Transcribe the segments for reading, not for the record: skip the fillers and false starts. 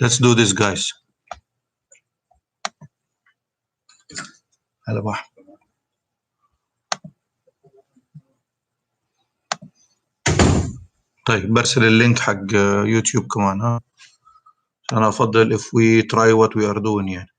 Let's do this, guys. هلا بحر. طيب برسل اللينك حق يوتيوب كمان ها. أنا أفضل if we try what we are doing يعني.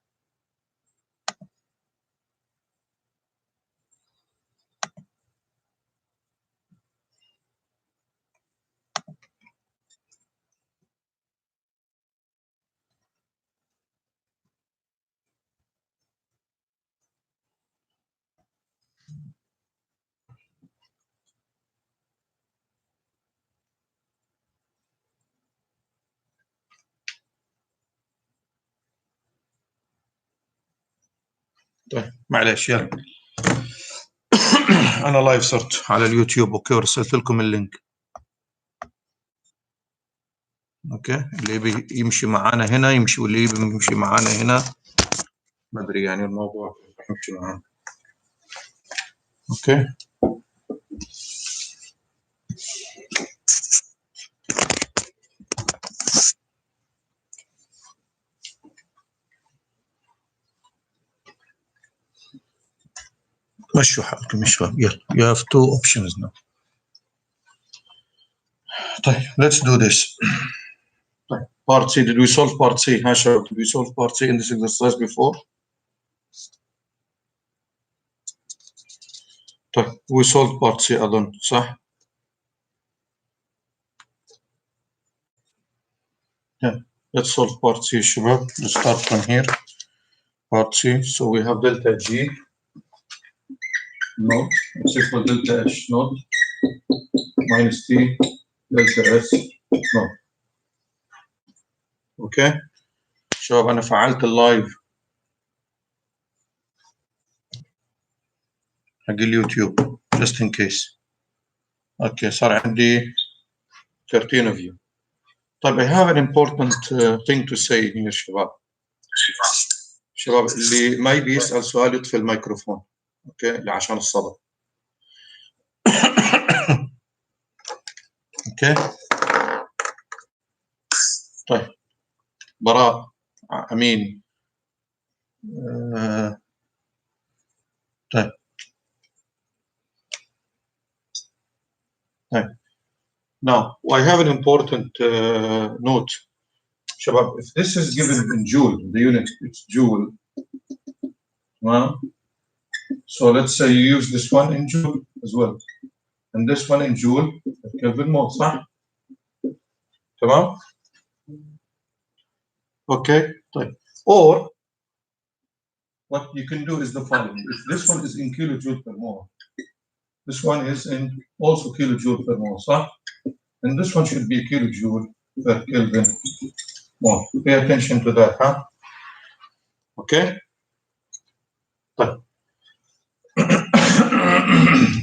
طيب معلش يلا. أنا لايف صرت على اليوتيوب أوكي ورسلت لكم اللينك. أوكي اللي يمشي معانا هنا يمشي واللي يمشي معانا هنا ما أدري يعني الموضوع يمشي معانا. أوكي مشوا حالكم يا شباب يلا. You have two options now. طيب let's do this. طيب part C, did we solve part C? ها شباب did we solve part C in this exercise before? طيب we solved part C أظن صح؟ Yeah, let's solve part C شباب. Let's start from here. Part C, so we have delta G naught is equal to delta H naught minus T delta S naught. اوكي شباب انا فعلت اللايف حق اليوتيوب just in case. اوكي صار عندي 13 of you. طيب I have an important thing to say here شباب اللي ما يبي يسأل سؤال يطفي الميكروفون. اوكي عشان الصدى. اوكي طيب براء امين طيب now I have an important note شباب. If this is given in joule, the unit it's joule. So let's say you use this one in joule as well and this one in joule Kelvin mode صح؟ تمام؟ Okay طيب or what you can do is the following. If this one is in kilojoule per mole, this one is in also kilojoule per mole صح؟ and this one should be kilojoule per Kelvin mole. Pay attention to that, huh? Okay? طيب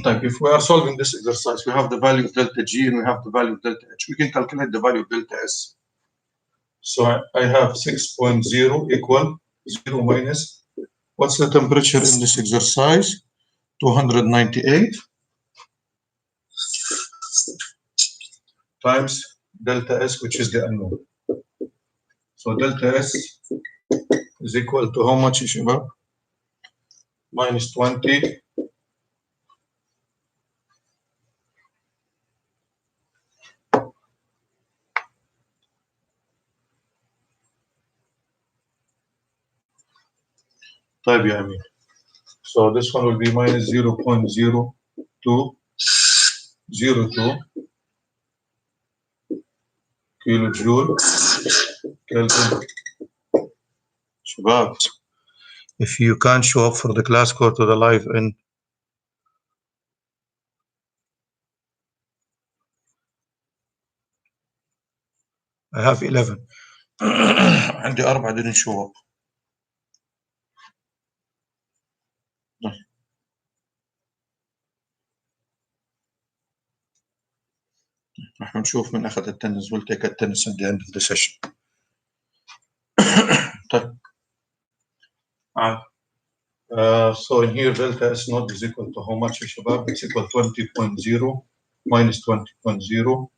طيب if we are solving this exercise, we have the value of delta G and we have the value of delta H. We can calculate the value of delta S. So I have 6.0 equal 0 minus, what's the temperature in this exercise? 298 times delta S, which is the unknown. So delta S is equal to how much, Ishima? Minus 20 طيب يا أمين. So this one will be minus 0.0202 kilojoule Kelvin. شباب if you can't show up for the class, go to the live and I have 11. عندي 4 didn't show up. راح نشوف من أخذ التنس will take attendance at the end of the session. طيب So in here delta S naught is equal to how much يا شباب؟ It's equal 20.0 minus 20.0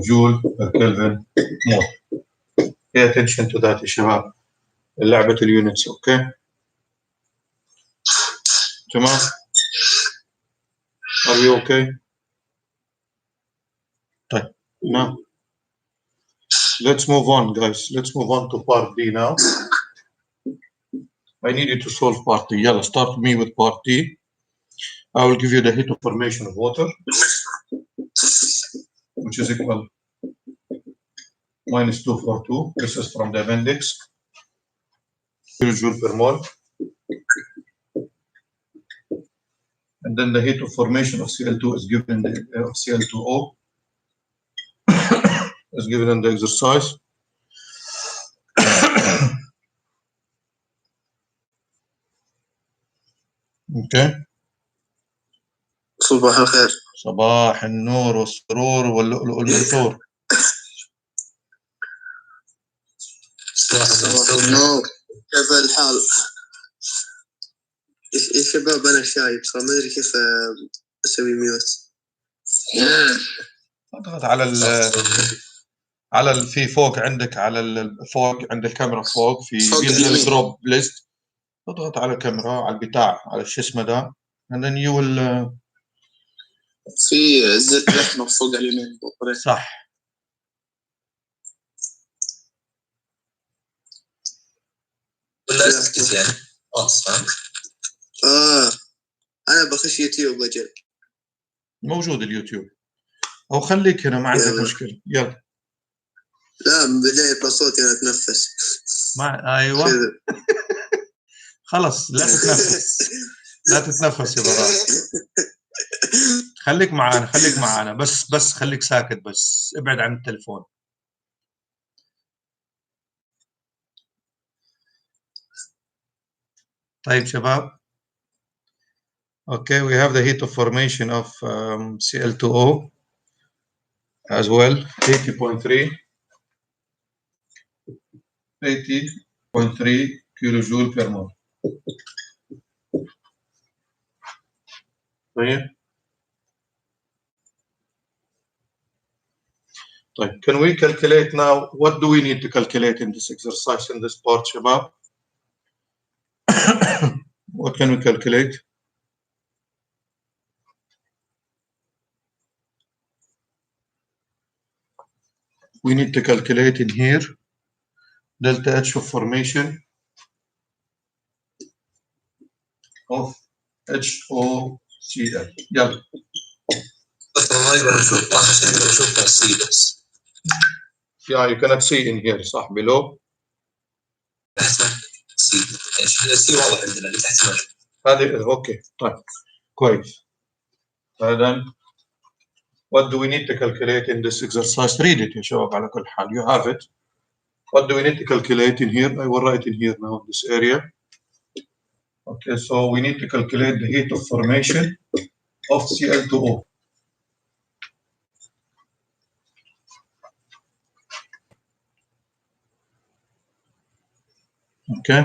joule per Kelvin mole. Pay attention to that يا شباب. لعبة اليونتس اوكي؟ تمام؟ Are we okay? طيب now let's move on guys. Let's move on to part D now. I need you to solve part D. يلا start me with part D. I will give you the heat of formation of water, which is equal minus 242. This is from the appendix. Joule per mole. And then the heat of formation of Cl2 is given in the Cl2O is given in the exercise. Okay. صباح الخير. صباح النور والسرور واللؤلؤ المنثور. صباح النور. كيف الحال؟ يا شباب أنا شايب صار ما أدري كيف أسوي ميوت. اضغط على في فوق عندك فوق عند الكاميرا فوق في بينزل دروب ليست. اضغط على الكاميرا على البتاع على شو اسمه ده and then you will في زر رقم فوق اليمين. صح. ولا اسكت يعني اصلا. انا بخش يوتيوب اجل. موجود اليوتيوب او خليك هنا ما عندك مشكله. يلا. لا من بدايه بصوتي انا اتنفس. ايوه. خلص لا تتنفس. لا تتنفس يا براء. خليك معانا بس خليك ساكت بس ابعد عن التليفون. طيب شباب. Okay, we have the heat of formation of Cl2O as well, 80.3 kilojoule per mole. طيب, can we calculate now? What do we need to calculate in this exercise in this part, شباب? What can we calculate? We need to calculate in here delta H of formation of HOCl. يلا. Yeah, you cannot see in here صح below. هذه اوكي طيب كويس. Then what do we need to calculate in this exercise? Read it يا شباب على كل حال. You have it. What do we need to calculate in here? I will write in here now in this area. Okay, so we need to calculate the heat of formation of Cl2O. Okay.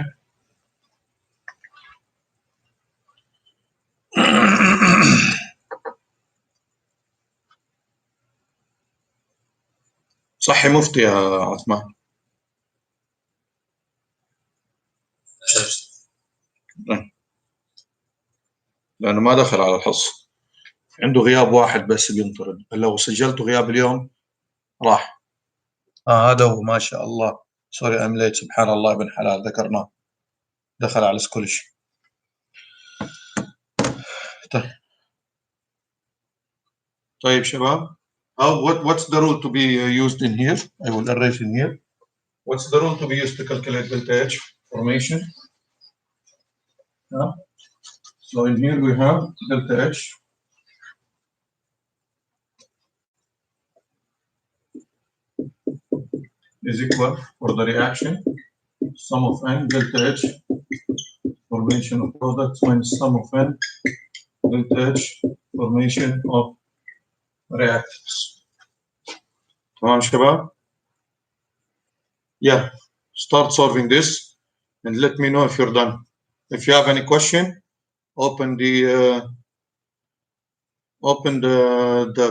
صحي مفتي يا عثمان. لأنه ما دخل على الحصة. عنده غياب واحد بس بينطرد. لو سجلته غياب اليوم راح. هذا هو ما شاء الله. سوري أمليت سبحان الله ابن حلال ذكرناه. دخل على سكولش. طيب شباب. What's the rule to be used in here? I will erase in here. What's the rule to be used to calculate delta H formation? So in here we have delta H is equal for the reaction sum of n delta H formation of products minus sum of n delta H formation of reactants. تمام شباب? Yeah, start solving this and let me know if you're done. If you have any question, open the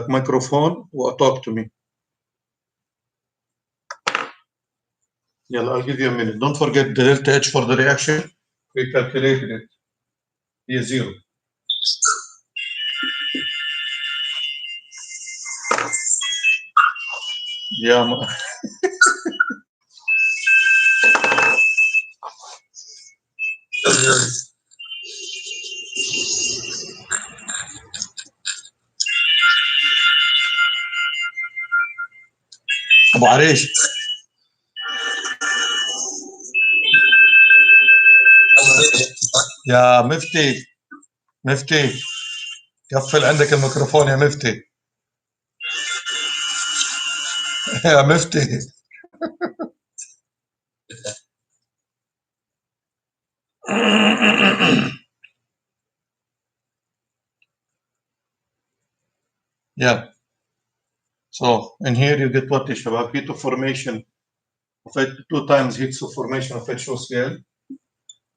microphone or talk to me. Yeah, I'll give you a minute. Don't forget the delta H for the reaction. We calculated it. Here 0. Yeah. ابو عريش يا مفتي قفل عندك الميكروفون يا مفتي. يا مفتي. Yeah. So in here you get what, شباب? Heat of formation of it, 2 times heat of formation of HOCl.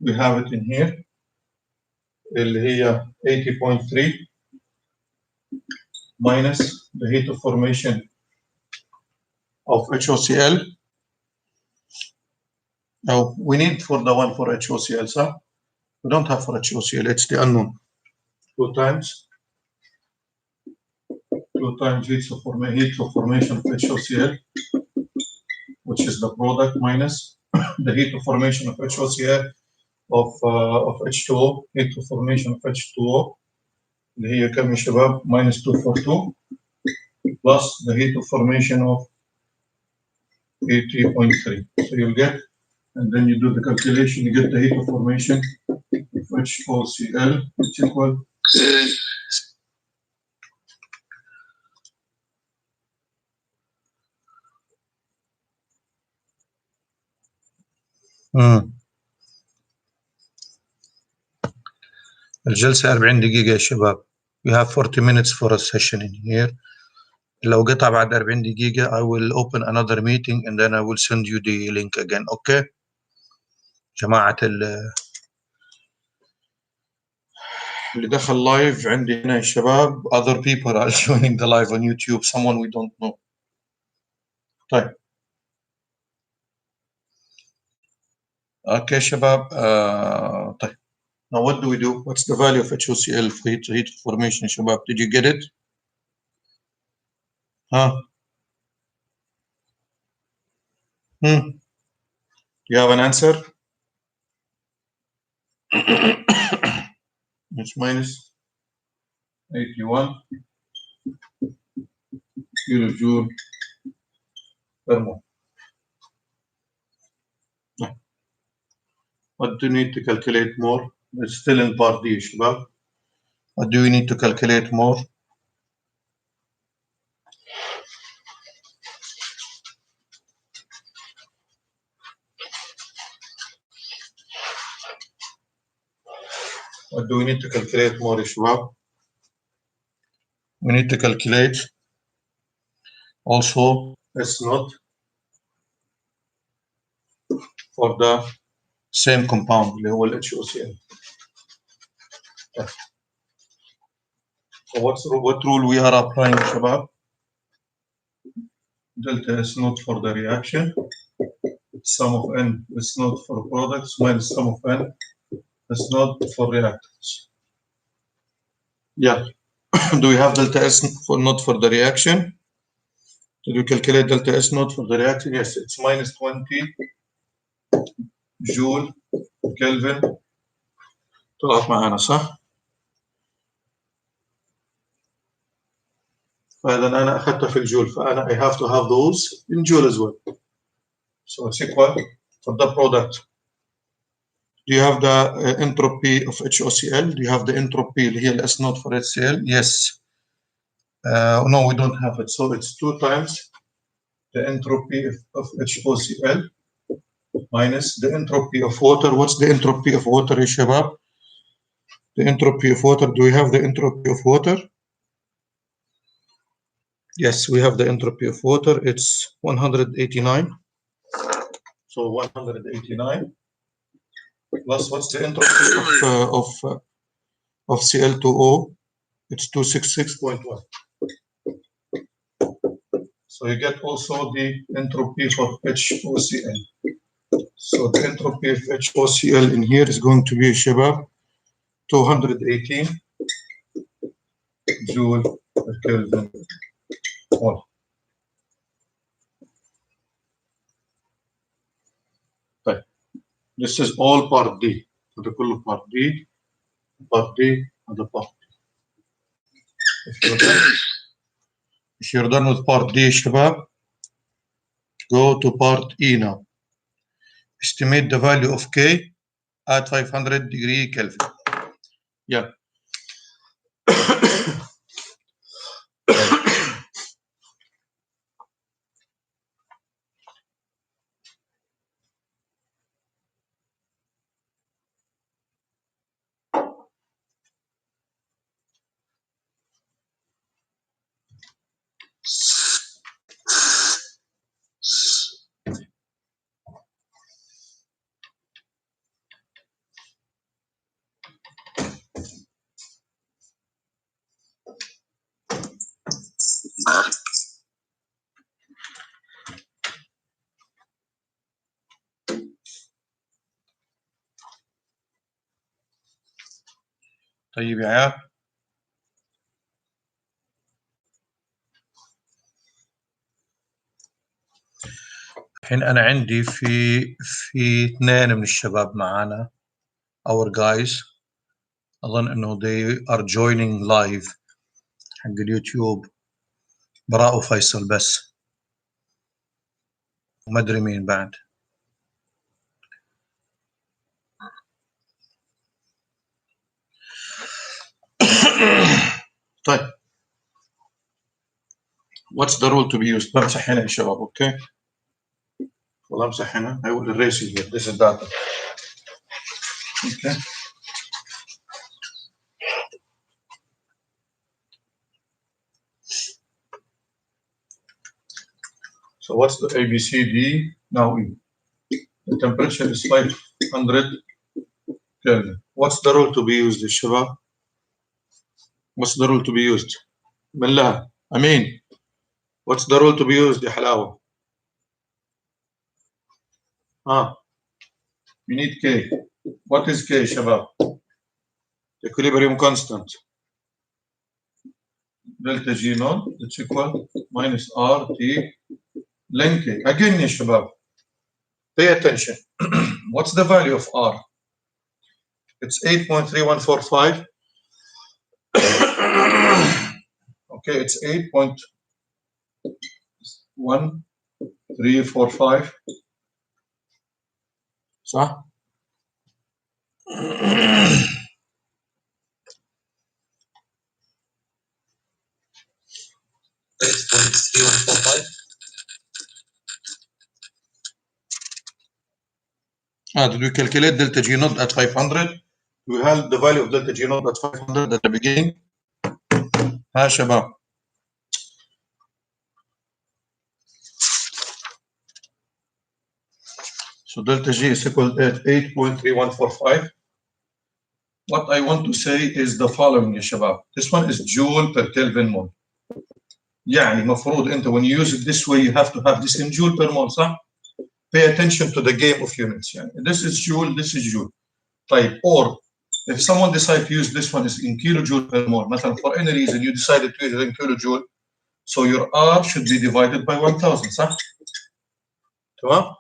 We have it in here. اللي هي 80.3 minus the heat of formation of HOCl. Now we need for the one for HOCl, so we don't have for HOCl, it's the unknown. 2 times heat of formation of HOCl, which is the product, minus the heat of formation of HOCl of H2O, heat of formation of H2O اللي هي كم يا شباب؟ minus 242 plus the heat of formation of 80.3. So you'll get, and then you do the calculation, you get the heat of formation of HOCl, which equal الجلسة 40 دقيقة يا شباب. We have 40 minutes for a session in here. لو قطع بعد 40 دقيقة I will open another meeting and then I will send you the link again. Okay? جماعة اللي دخل لايف عندي هنا يا شباب. Other people are joining the live on YouTube. Someone we don't know. طيب. Okay شباب. طيب. Now what do we do? What's the value of HOCl for heat formation يا شباب? Did you get it? Huh? Do you have an answer? It's minus 81 kilojoule per mole. What do you need to calculate more? It's still in part D, شباب. What do we need to calculate more? What do we need to calculate more, شباب? We need to calculate also S0 for the same compound اللي هو ال HOCl. So what rule we are applying, شباب? Delta S0 for the reaction, sum of N S0 for products minus sum of N S0 for reactants. Yeah. Do we have delta S not for the reaction? Did we calculate delta S not for the reaction? Yes, it's minus 20 joule Kelvin. طلعت معانا صح؟ فإذا أنا أخذتها في الجول فأنا I have to have those in joule as well. So it's equal for the product. Do you have the entropy of HOCl? Do you have the entropy اللي هي S not for HCl? Yes. No, we don't have it. So it's 2 times the entropy of HOCl minus the entropy of water. What's the entropy of water, يا شباب? The entropy of water. Do we have the entropy of water? Yes, we have the entropy of water. It's 189. So 189 plus what's the entropy of Cl2O? It's 266.1. So you get also the entropy for HOCl. So the entropy of HOCl in here is going to be شباب 218 joule per Kelvin mole. طيب. This is all part D. هذا كله part D, part D, هذا part D. If you're done with part D شباب, go to part E now. Estimate the value of K at 500 degree Kelvin. Yeah. طيب يا عيال، الحين أنا عندي في اثنين من الشباب معانا our guys، أظن إنه they are joining live حق اليوتيوب، براء وفيصل بس، وما أدري مين بعد. طيب what's the rule to be used؟ بمسح هنا يا شباب. اوكي والله امسح هنا. I will erase it here. This is data. Okay. So what's the ABCD now? The temperature is 500 Kelvin. What's the rule to be used يا شباب؟ What's the rule to be used؟ بالله أمين. What's the rule to be used يا حلاوة؟ You need K. What is K شباب؟ Equilibrium constant. Delta G naught, it's equal minus R T ln K. Again يا شباب. Pay attention. What's the value of R? It's 8.3145. Okay, it's 8.1345. صح؟ Did we calculate delta G naught at 500? We have the value of delta G naught at 500 at the beginning. شباب. So delta G is equal to 8.3145. What I want to say is the following يا شباب. This one is joule per Kelvin mole. يعني مفروض أنت when you use it this way you have to have this in joule per mole صح؟ Pay attention to the game of units. يعني. This is joule, this is joule. طيب, or if someone decides to use this one is in kilojoule per mole, مثلا for any reason you decided to use it in kilojoule, so your R should be divided by 1000 صح؟ تمام؟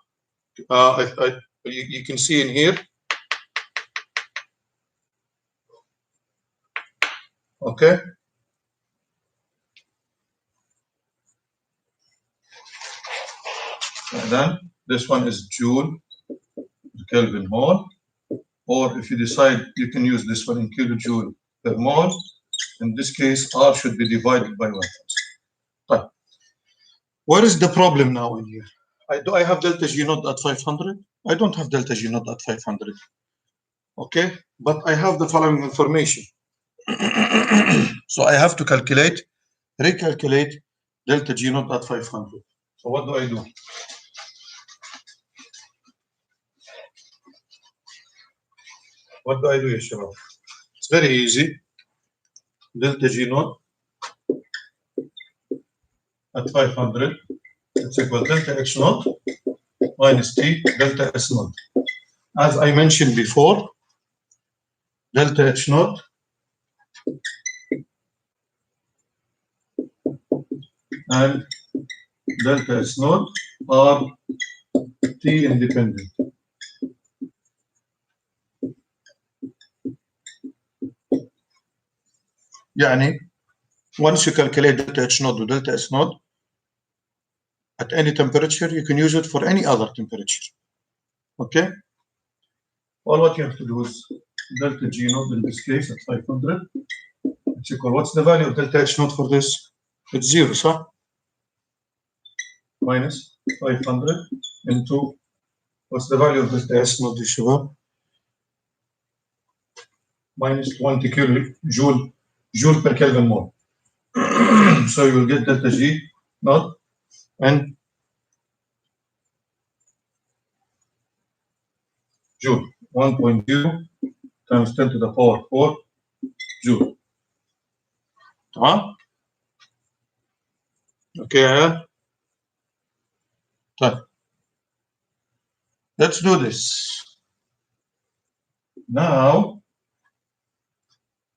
You can see in here. Okay. And then this one is joule per Kelvin mole, or if you decide you can use this one in kilojoule per mole. In this case, R should be divided by 1000. But where is the problem now in here? Do I have delta G naught at 500? I don't have delta G naught at 500. Okay, but I have the following information. So I have to recalculate delta G naught at 500. So what do I do? what do I do يا شباب؟ It's very easy. Delta G naught at 500 it's equal delta H naught minus T delta S naught. As I mentioned before, delta H naught and delta S naught are T independent. يعني once you calculate delta H naught or delta S naught at any temperature, you can use it for any other temperature. Okay? All what you have to do is delta G naught in this case at 500. It's equal. What's the value of delta H naught for this? It's 0, so minus 500 into what's the value of delta S naught, شباب? Minus 20 joule per Kelvin mole. So you will get delta G naught and joule 1.0 times 10 to the power 4 joule. تمام؟ اوكي يا عيال؟ طيب. Let's do this. Now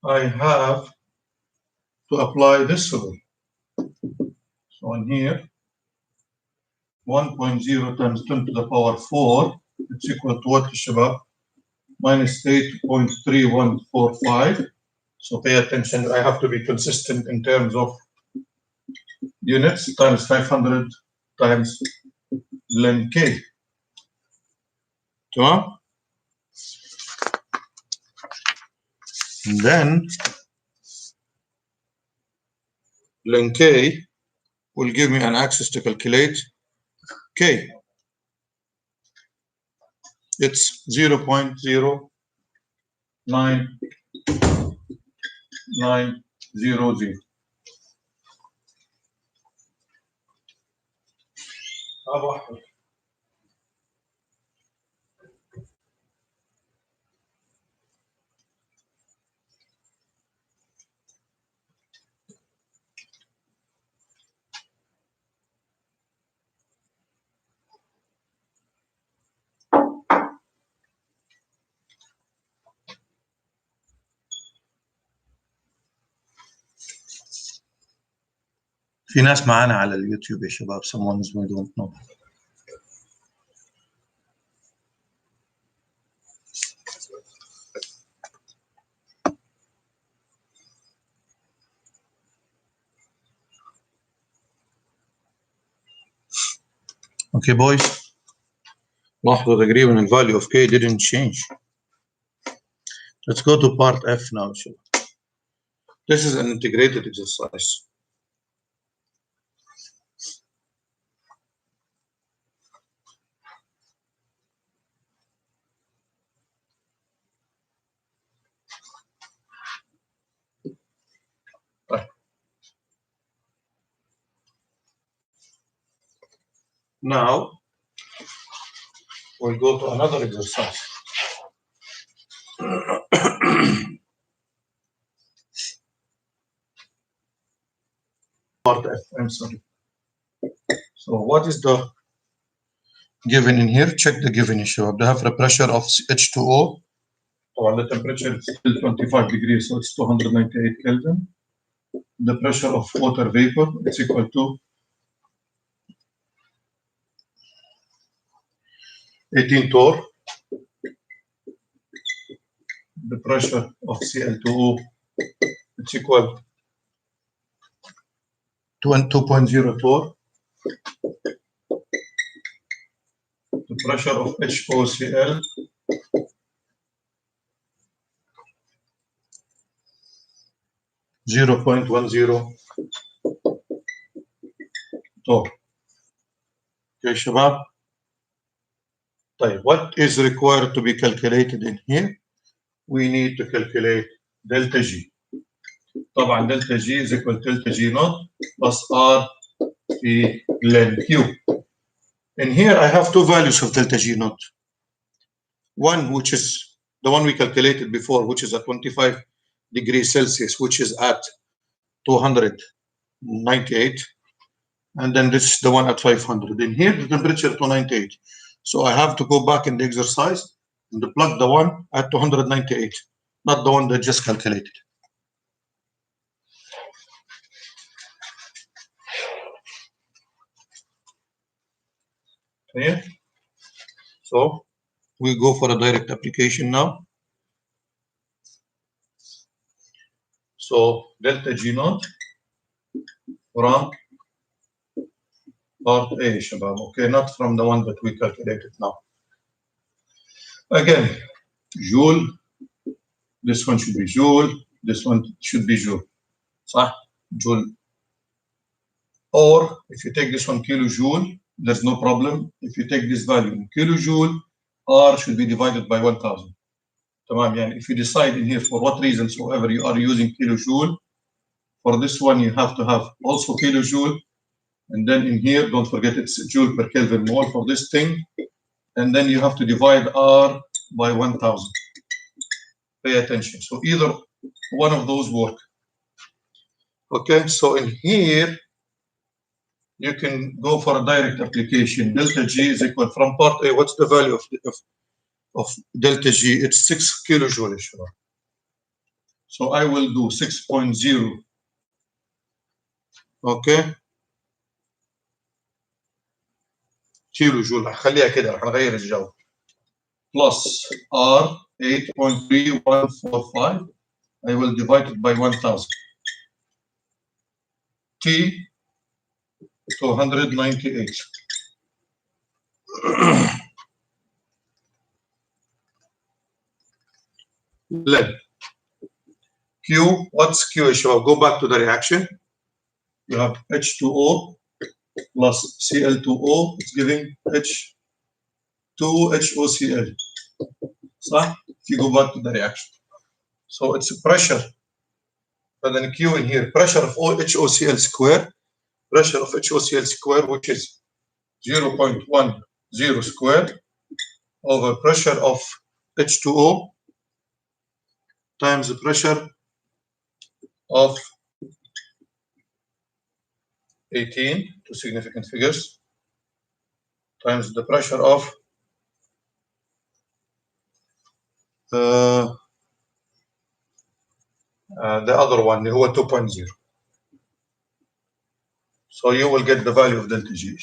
I have to apply this rule. So in here 1.0 times 10 to the power 4 it's equal to what, شباب? Minus 8.3145. So pay attention, I have to be consistent in terms of units times 500 times ln K. تمام? And then ln K will give me an axis to calculate K. It's 0.09900. في ناس معانا على اليوتيوب يا شباب. Someone is we don't know. Okay boys. لاحظوا تقريبا ال value of K didn't change. Let's go to part F now. This is an integrated exercise. Now we'll go to another exercise. Part F, I'm sorry. So what is the given in here? Check the given issue. They have a pressure of H2O. Or the temperature is still 25 degrees, so it's 298 Kelvin. The pressure of water vapor is equal to 18 torr. The pressure of Cl2O is equal to 2.0 torr. The pressure of HOCl .10 torr. Okay, شباب. طيب, what is required to be calculated in here? We need to calculate delta G. طبعا delta G is equal to delta G naught plus R في ln Q. In here I have two values of delta G naught. One which is the one we calculated before, which is at 25 degrees Celsius, which is at 298, and then this is the one at 500. In here, the temperature 298. So I have to go back in the exercise and plug the one at 298, not the one that just calculated. Okay. So we go for a direct application now. So delta G naught from part A, shabab. Okay, not from the one that we calculated now. Again, joule. This one should be joule. This one should be joule. صح? Joule. Or if you take this one kilojoule, there's no problem. If you take this value in kilojoule, R should be divided by 1000. تمام. يعني if you decide in here for what reason so ever you are using kilojoule, for this one you have to have also kilojoule, and then in here don't forget it's joule per Kelvin mole for this thing, and then you have to divide R by 1000. Pay attention. So either one of those work. Okay, so in here you can go for a direct application. Delta G is equal from part A. What's the value of delta G? It's 6 kilojoule. So I will do 6.0. Okay. kilojoule. خليها كده رح نغير الجو. Plus R 8.3145. I will divide it by 1000. T 298. Lead. Q, what's Q? Shall go back to the reaction. You have H2O plus Cl2O. It's giving H2HOCl. So if you go back to the reaction. So it's a pressure. But then Q in here, pressure of HOCl square, pressure of HOCl square, which is 0.10 square over pressure of H2O times the pressure of 18, two significant figures, times the pressure of the other one, who are 2.0. So you will get the value of delta G.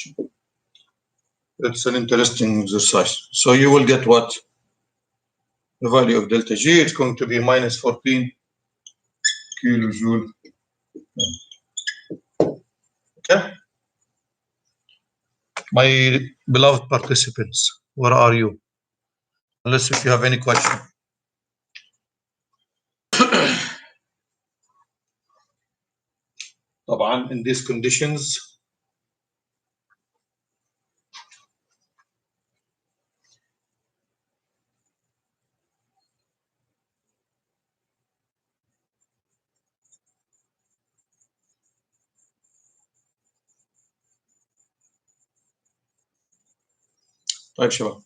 It's an interesting exercise. So you will get what? The value of delta G. It's going to be minus 14 kilojoule. Okay. My beloved participants, where are you? Unless if you have any question. طبعا in these conditions طيب شباب.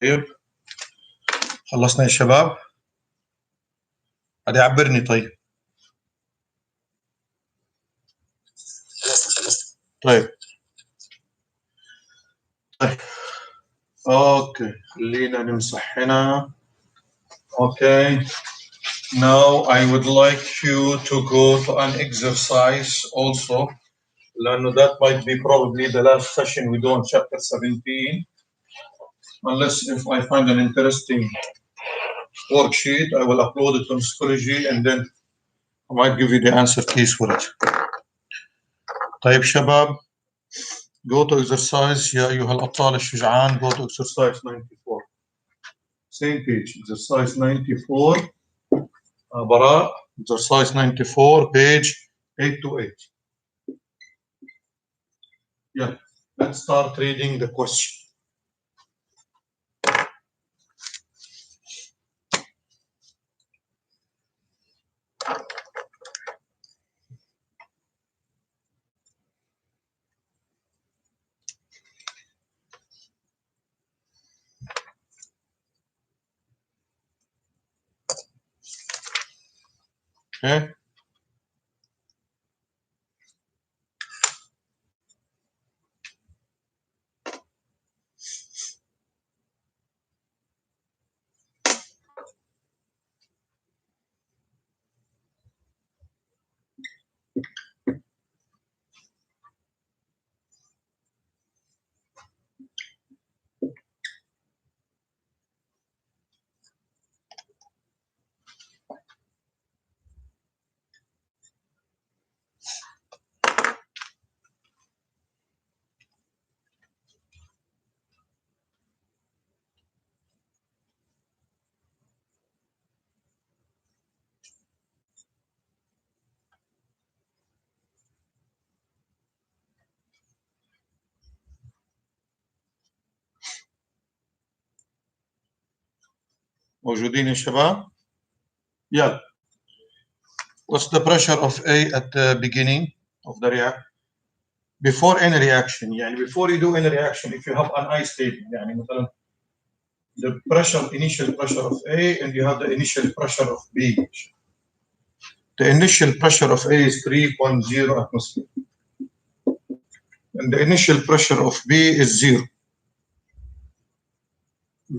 طيب خلصنا يا شباب. هذا عبرني. طيب طيب اوكي خلينا نمسح هنا. اوكي now I would like you to go to an exercise also لأنه that might be probably the last session we do on chapter 17 unless if I find an interesting worksheet I will upload it on Schoology and then I might give you the answer keys for it. طيب شباب go to exercise يا أيها الأبطال الشجعان. go to exercise 94 same page exercise 94 براء exercise 94 page 828. Yeah, let's start reading the question. Okay. موجودين يا شباب؟ يلا. What's the pressure of A at the beginning of the reaction? Before any reaction, يعني before you do any reaction, if you have an I statement, يعني مثلا the pressure, initial pressure of A and you have the initial pressure of B. The initial pressure of A is 3.0 atmosphere. And the initial pressure of B is 0.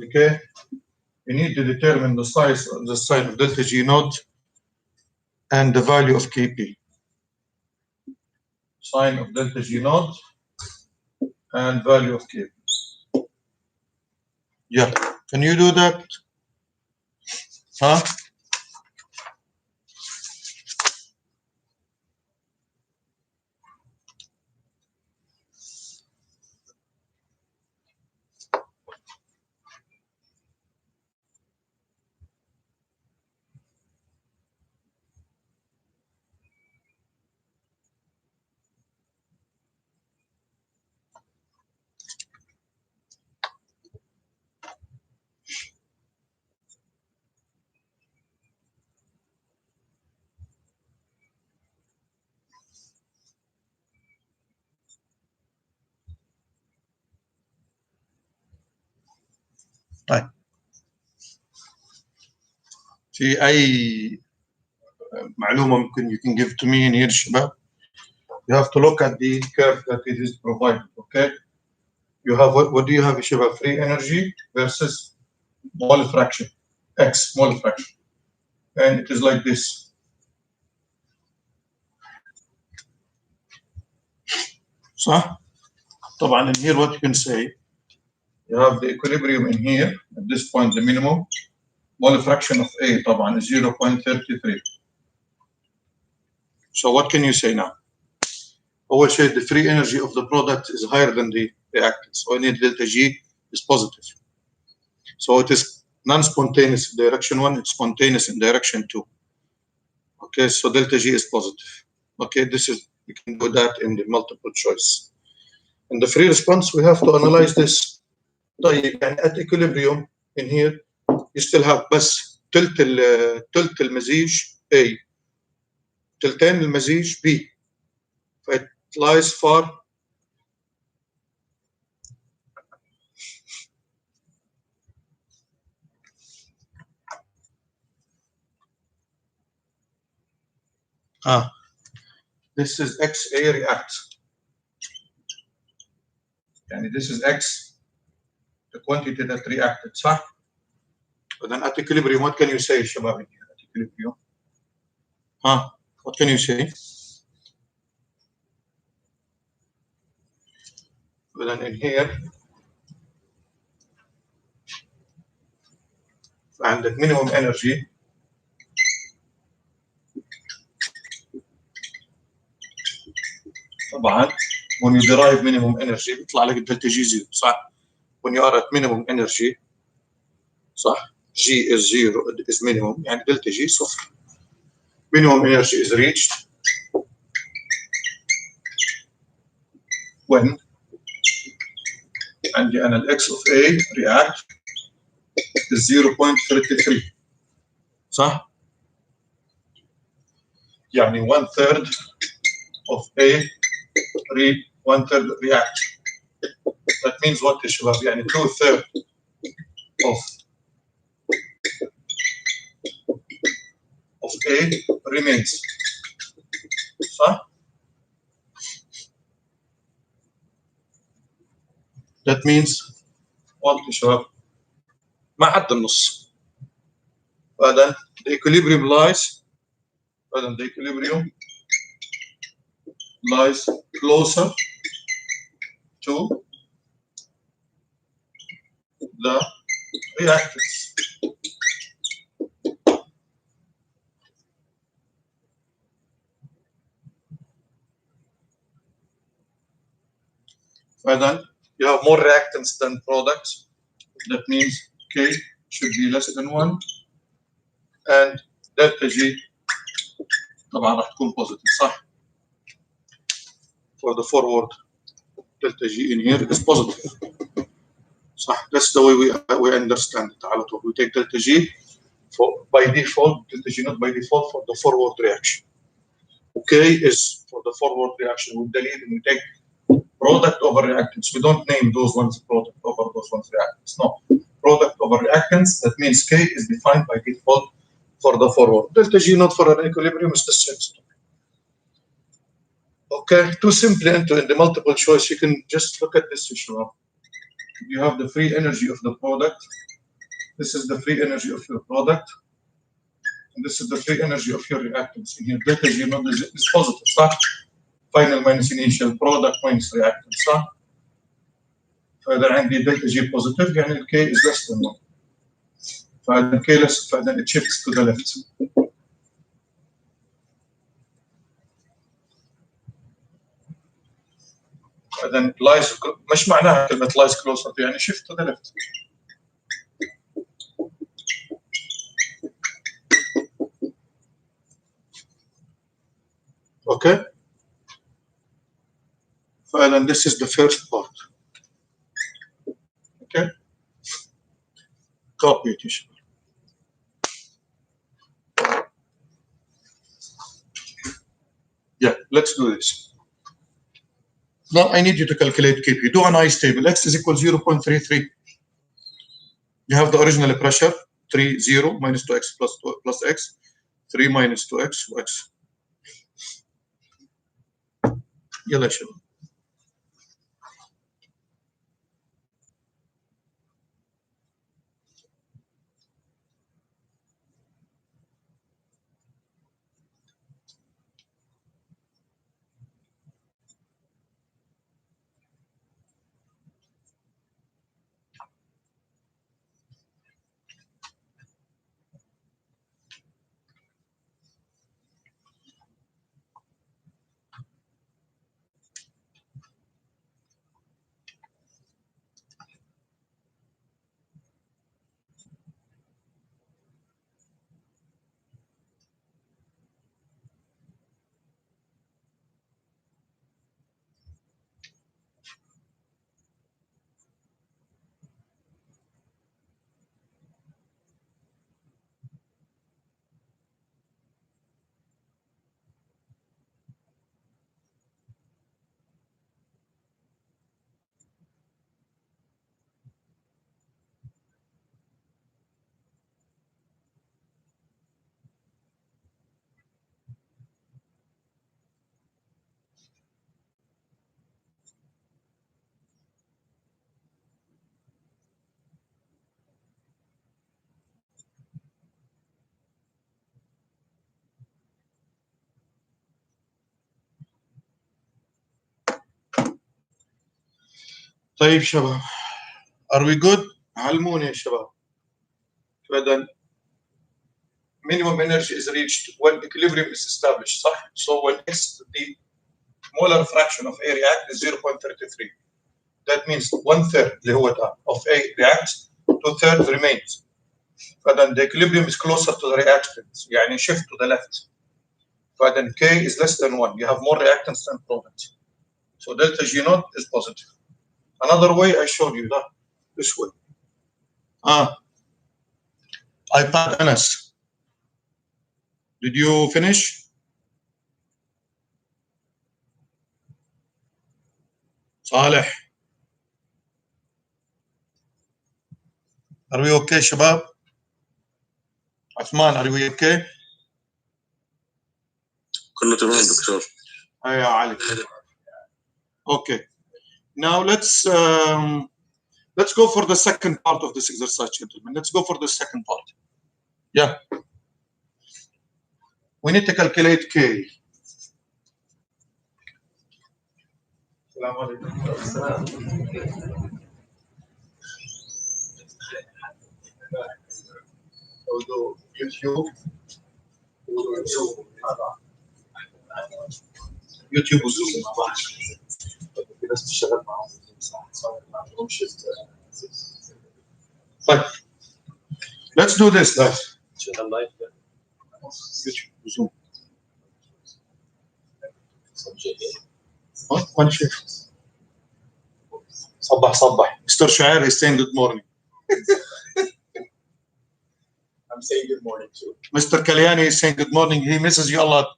Okay? You need to determine the sign of delta G naught and the value of Kp. Sign of delta G naught and value of Kp. Yeah. Can you do that? Huh? طيب. في أي معلومة ممكن you can give to me in here شباب? You have to look at the curve that it is provided, okay? You have, what do you have شباب? Free energy versus mole fraction, X mole fraction. And it is like this. صح؟ طبعا in here what you can say, you have the equilibrium in here, at this point the minimum, mole fraction of A طبعا is 0.33. So what can you say now? أول شيء the free energy of the product is higher than the reactant, so any delta G is positive. So it is non-spontaneous in direction 1, it's spontaneous in direction 2. Okay, so delta G is positive. Okay, this is, you can do that in the multiple choice. In the free response, we have to analyze this. طيب يعني at equilibrium in here, you still have بس تلت المزيج A, تلتين المزيج B. It lies far. this is XA react. And this is X, the quantity that reacted, صح? But then at equilibrium, what can you say, شباب, at equilibrium? What can you say? But then in here, and the minimum energy طبعا when you derive minimum energy بيطلع لك delta G zero, صح؟ When you are at minimum energy, صح؟ G is zero, is minimum, يعني delta G صفر. Minimum energy is reached when عندي أنا ال X of A react is 0.33, صح؟ يعني 1/3 of A 1/3 react. That means what يا شباب؟ يعني 2/3 of A remains, صح؟ That means what يا شباب؟ ما عدى النص. بعدين the equilibrium lies closer to the reactants. Then you have more reactants than products. That means K should be less than 1, and delta G طبعا راح تكون positive, صح? For the forward, delta G in here is positive. صح? That's the way we understand it على طول. We take delta G by default, delta G not by default for the forward reaction. K is for the forward reaction. We delete and we take product over reactants. We don't name those ones product over those ones reactants. No. Product over reactants, that means K is defined by default for the forward. Delta G not for an equilibrium is the same story. Okay, too simply into in the multiple choice, you can just look at this issue. You have the free energy of the product. This is the free energy of your product. And this is the free energy of your reactants. In here, delta G not is positive, صح? Final minus initial, product minus reactant, صح؟ فإذا عندي delta G positive يعني ال K is less than 1. فإذا K less, فإذا it shifts to the left. فإذا lies, مش معناها كلمة lies closer يعني shift to the left. Okay? فإذا this is the first part. Okay? Copy it. Yeah, let's do this. Now I need you to calculate Kp. Do a nice table. X is equal 0.33. You have the original pressure, 3, 0, minus 2x plus x, 3 minus 2x, x. يلا شباب. طيب شباب. Are we good؟ علموني يا شباب. فإذا minimum energy is reached when equilibrium is established, صح؟ So when the molar fraction of A react is 0.33. That means 1/3 اللي هو ده of A reacts, 2/3 remains. فإذا the equilibrium is closer to the reactants, يعني shift to the left. فإذا K is less than 1. You have more reactants than product. So delta G naught is positive. Another way I showed you that this way. iPad Anas. Did you finish? صالح. Are we okay شباب؟ عثمان, are we okay? كله تمام دكتور. يا علي. Okay. Now let's go for the second part of this exercise, gentlemen. Let's go for the second part. Yeah. We need to calculate K. السلام عليكم. السلام. We'll do YouTube. We'll do Zoom. YouTube وزوم مع بعض. في ناس بتشتغل معاهم. طيب. Let's do this, guys. شغال لايف. YouTube وزوم. one shift. صبح. Mr. Shair is saying good morning. I'm saying good morning too. Mr. Kalyani is saying good morning. He misses you a lot.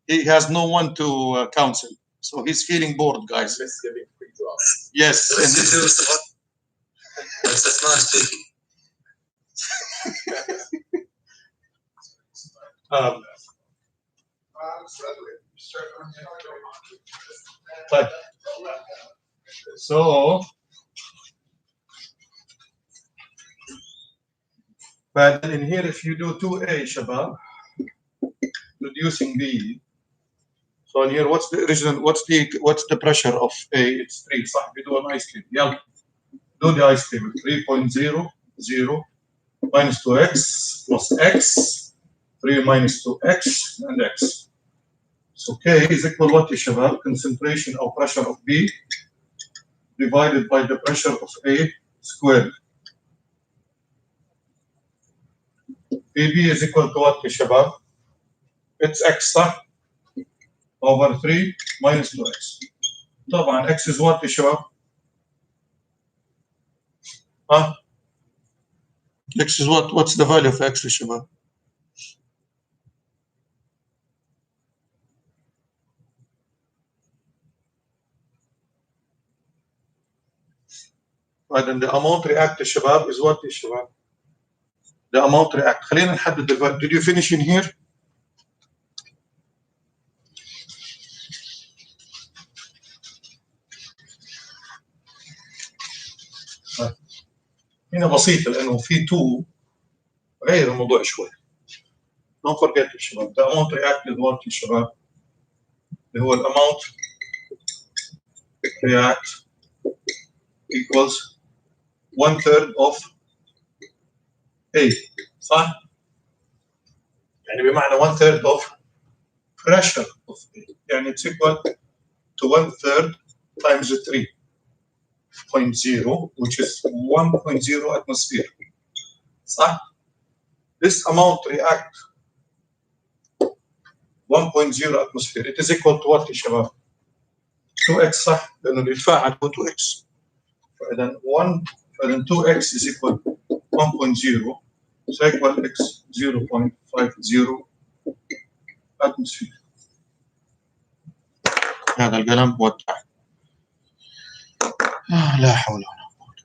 He has no one to counsel, so he's feeling bored, guys. Let's give him free drops. Yes. So but in here, if you do 2A, Shabab, reducing B. So in here, what's the pressure of A? It's 3. صح, we do an ice cream. Yeah. Do the ice cream. 3.00 minus 2x plus x, 3 minus 2x and x. So K is equal what, Shabab? Concentration or pressure of B divided by the pressure of A squared. PB is equal to what, Shabab? It's x, صح? Over 3 minus 2x. طبعا x is what, Shabab? X is what? What's the value of x, Shabab? Right, and the amount react, Shabab, is what, Shabab? The amount react. خلينا نحدد the value. Did you finish in here? هنا بسيطة لأنه في 2 غير الموضوع شوي. Don't forget يا شباب. The amount react is what, شباب؟ اللي هو amount react equals 1/3 of A. صح؟ يعني بمعنى 1/3 of pressure of A. يعني it's equal to 1/3 times 3.0, which is 1.0 atmosphere. صح؟ This amount react 1.0 atmosphere. It is equal to what يا شباب؟ 2x صح؟ لأنه اللي يتفاعل هو 2x. فإذا 2x is equal 1.0. So equal x 0.50 atmosphere. هذا القلم ودع. لا حول ولا قوة.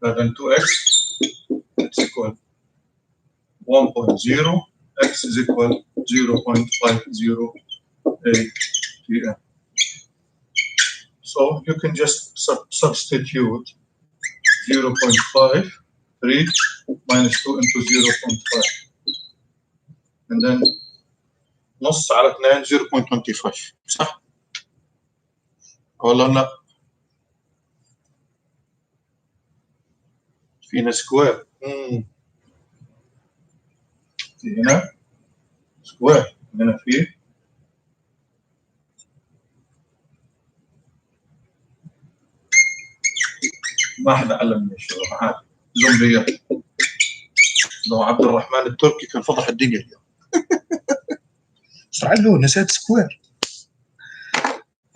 هذا 2x is equal 1.0. X is equal 0.50 atm. So you can just substitute 0.53 minus 2 into 0.5. And then نص على 2 0.25 صح ولا لا؟ فينا سكوير في هنا سكوير هنا في ما حدا علمني الشغل عادي زومبيات لو عبد الرحمن التركي كان فضح الدنيا اليوم اسرع له نسيت سكوير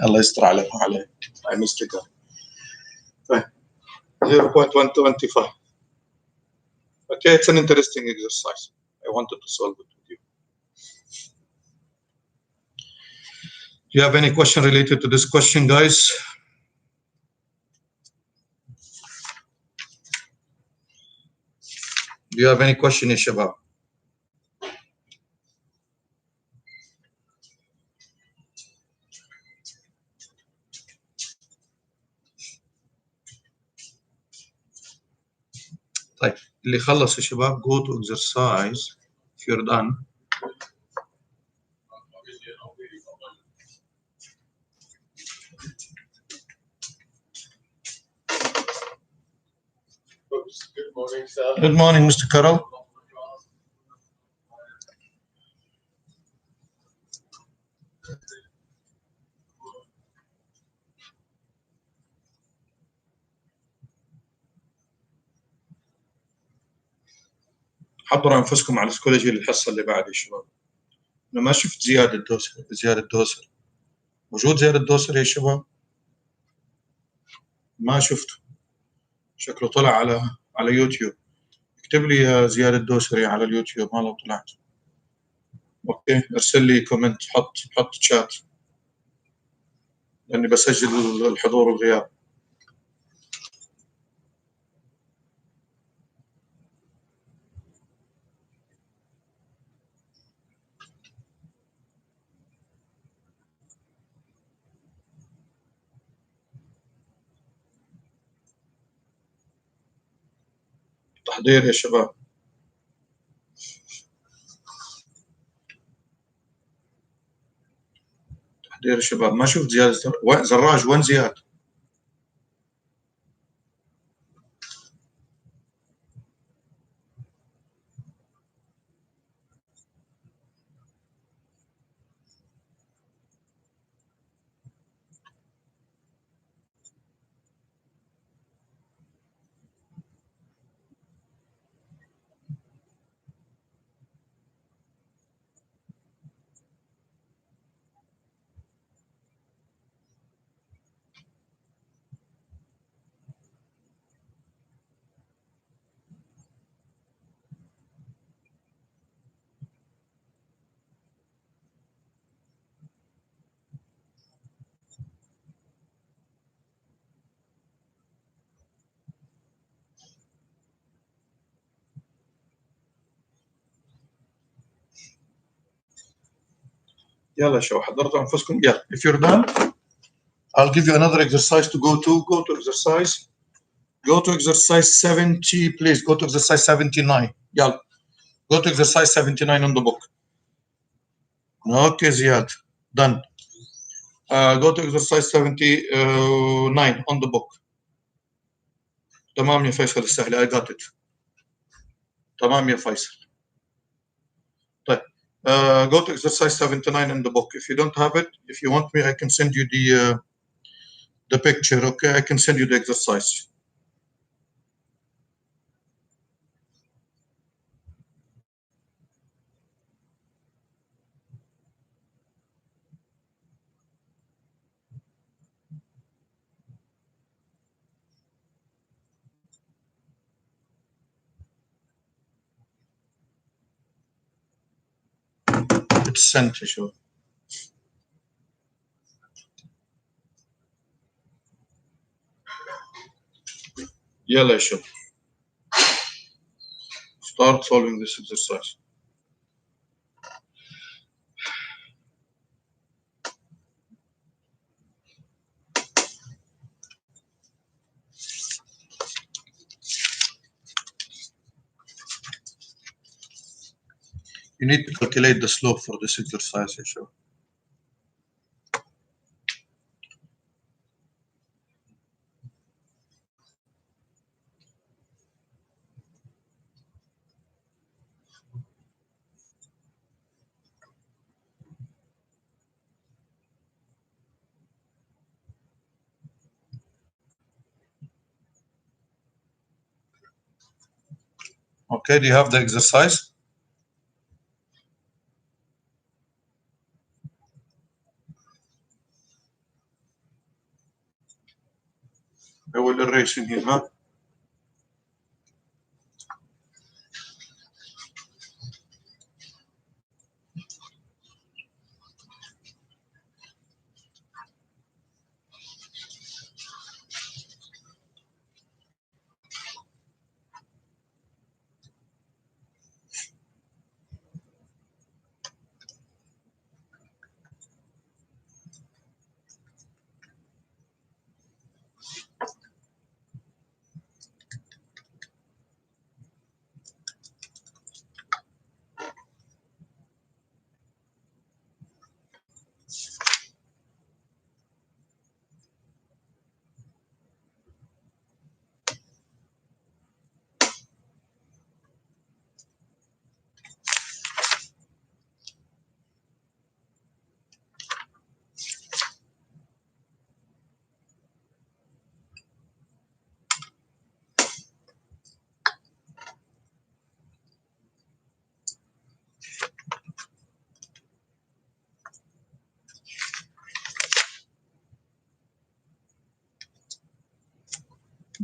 الله يستر عليك وعليك I missed it. طيب 0.125 okay it's an interesting exercise I wanted to solve it with you. Do you have any question related to this question guys? Do you have any question يا شباب؟ طيب اللي خلص يا شباب go to exercise if you're done. Good morning, sir. Good morning Mr. Carroll. حضروا انفسكم على السكولوجي للحصه اللي بعد يا شباب. انا ما شفت زياده دوسر موجود زياده دوسر يا شباب؟ ما شفته شكله طلع على يوتيوب. اكتب لي يا زياده دوسري على اليوتيوب ما لو طلعت. اوكي ارسل لي كومنت حط شات لاني بسجل الحضور والغياب. تحضير يا شباب. تحضير يا شباب. ما شفت زياد زراج وين زياد؟ يلا شو حضرتوا انفسكم؟ يلا if you're done I'll give you another exercise to go to exercise. Go to exercise 70 please. Go to exercise 79. يلا go to exercise 79 on the book. Okay زياد done. Go to exercise 79 on the book. تمام يا فيصل السهلة I got it. تمام يا فيصل. طيب go to exercise 79 in the book. If you don't have it, if you want me, I can send you the picture. Okay, I can send you the exercise. It's sent يا شباب. يلا يا شباب. Start solving this exercise. You need to calculate the slope for this exercise, Yeshua. Okay, do you have the exercise? I will erase in here, huh?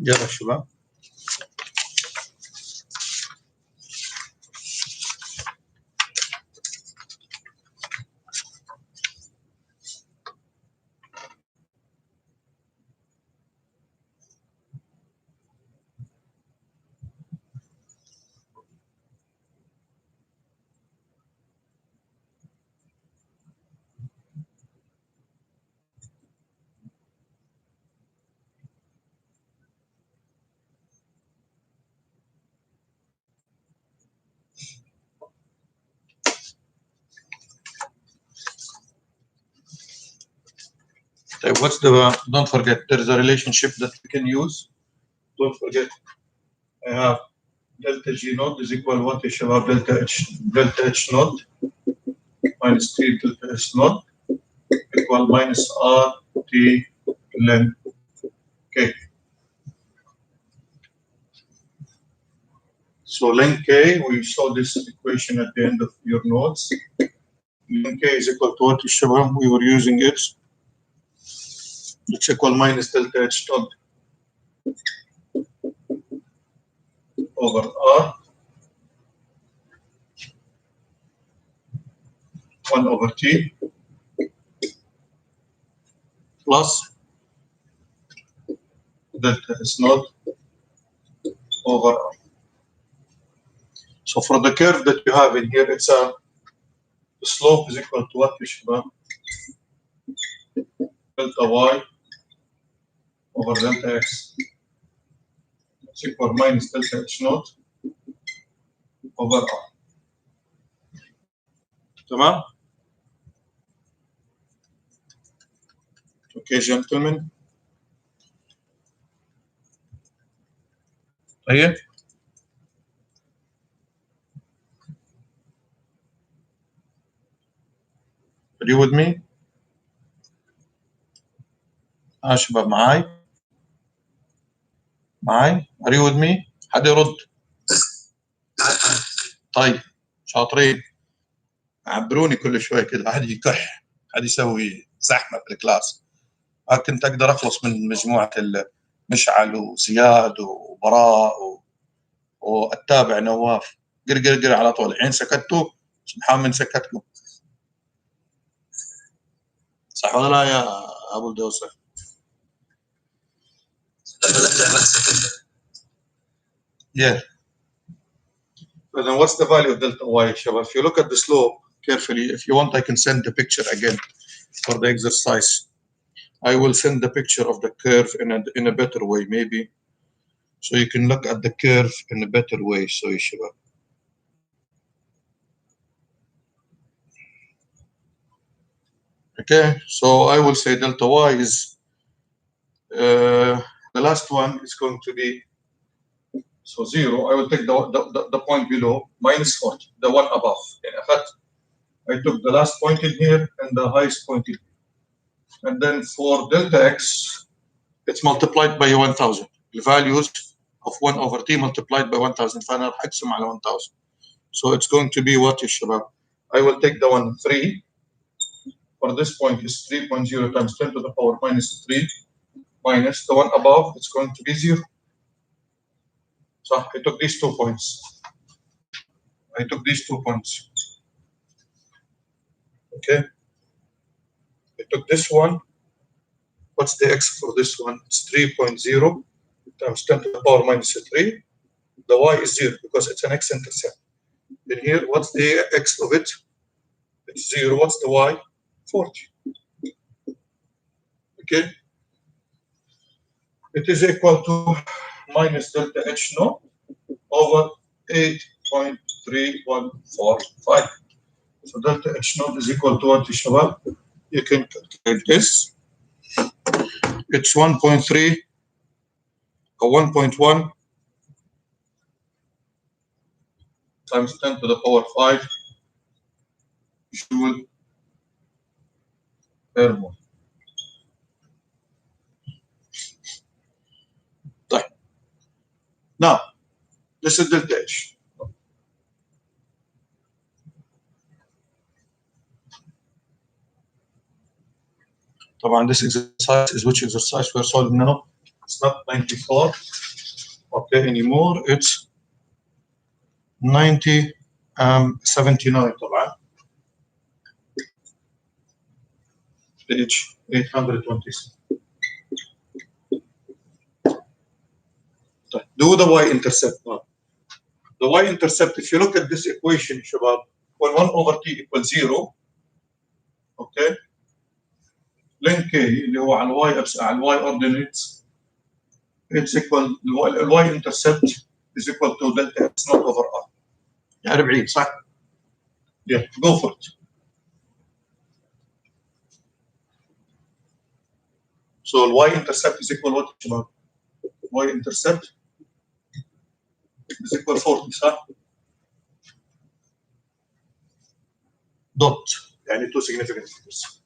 يلا شباب. What's the, don't forget, there's a relationship that we can use. Don't forget, I have delta G naught is equal what, Shabab? Delta H naught minus 3 delta S naught equal minus R T ln K. So ln K, we saw this equation at the end of your notes. Ln K is equal to what, Shabab? We were using it. It's equal minus delta H naught over R 1 over T plus delta S naught over R. So for the curve that you have in here, it's the slope is equal to what, Shabab? Delta Y over delta X. It's equal minus delta H naught over R. تمام? Okay, gentlemen. طيب. Are you with me? شباب معاي؟ Are you with me؟ حد يرد. طيب شاطرين. عبروني كل شوي كده، حد يكح، حد يسوي زحمه في الكلاس. كنت اقدر اخلص من مجموعه مشعل وزياد وبراء والتابع نواف. قر على طول. الحين سكتوا، سبحان من سكتكم. صح ولا لا يا ابو الدوسه؟ Yeah. So then what's the value of delta y, Shabab? If you look at the slope carefully, if you want, I can send the picture again for the exercise. I will send the picture of the curve in a better way, maybe, so you can look at the curve in a better way. So, Shabab. Okay, so I will say delta y is the last one is going to be so 0. I will take the point below minus 40, the one above. In fact, I took the last point in here and the highest point in here. And then for delta x, it's multiplied by 1000. The values of 1 over t multiplied by 1000. فأنا راح أقسم على 1000. So it's going to be what يا شباب? I will take the one 3. For this point is 3.0 times 10 to the power minus 3 minus the one above, it's going to be 0. So I took these 2 points. I took these 2 points. Okay. I took this one. What's the x for this one? It's 3.0 times 10 to the power minus 3. The y is 0 because it's an x-intercept. Then here, what's the x of it? It's 0. What's the y? 40. Okay. It is equal to minus delta h naught over 8.3145. So delta h naught is equal to what, Shabab? You can calculate this. It's 1.3 or 1.1 times 10 to the power 5 joule per mole. طيب. Now, this is delta H. طبعا this exercise is which exercise we're solving now? It's not 94, okay, anymore. It's 79 طبعا. Page 826. Do the y-intercept now. The y-intercept, if you look at this equation, Shabab, when 1 over t equals 0, okay, ln k اللي هو على الواي ordinates, it's equal, y-intercept is equal to delta x naught over r. يعني بعيد صح؟ Yeah, go for it. So y-intercept is equal what, Shabab? Y-intercept is equal 40 صح؟ Dot, يعني two significant figures.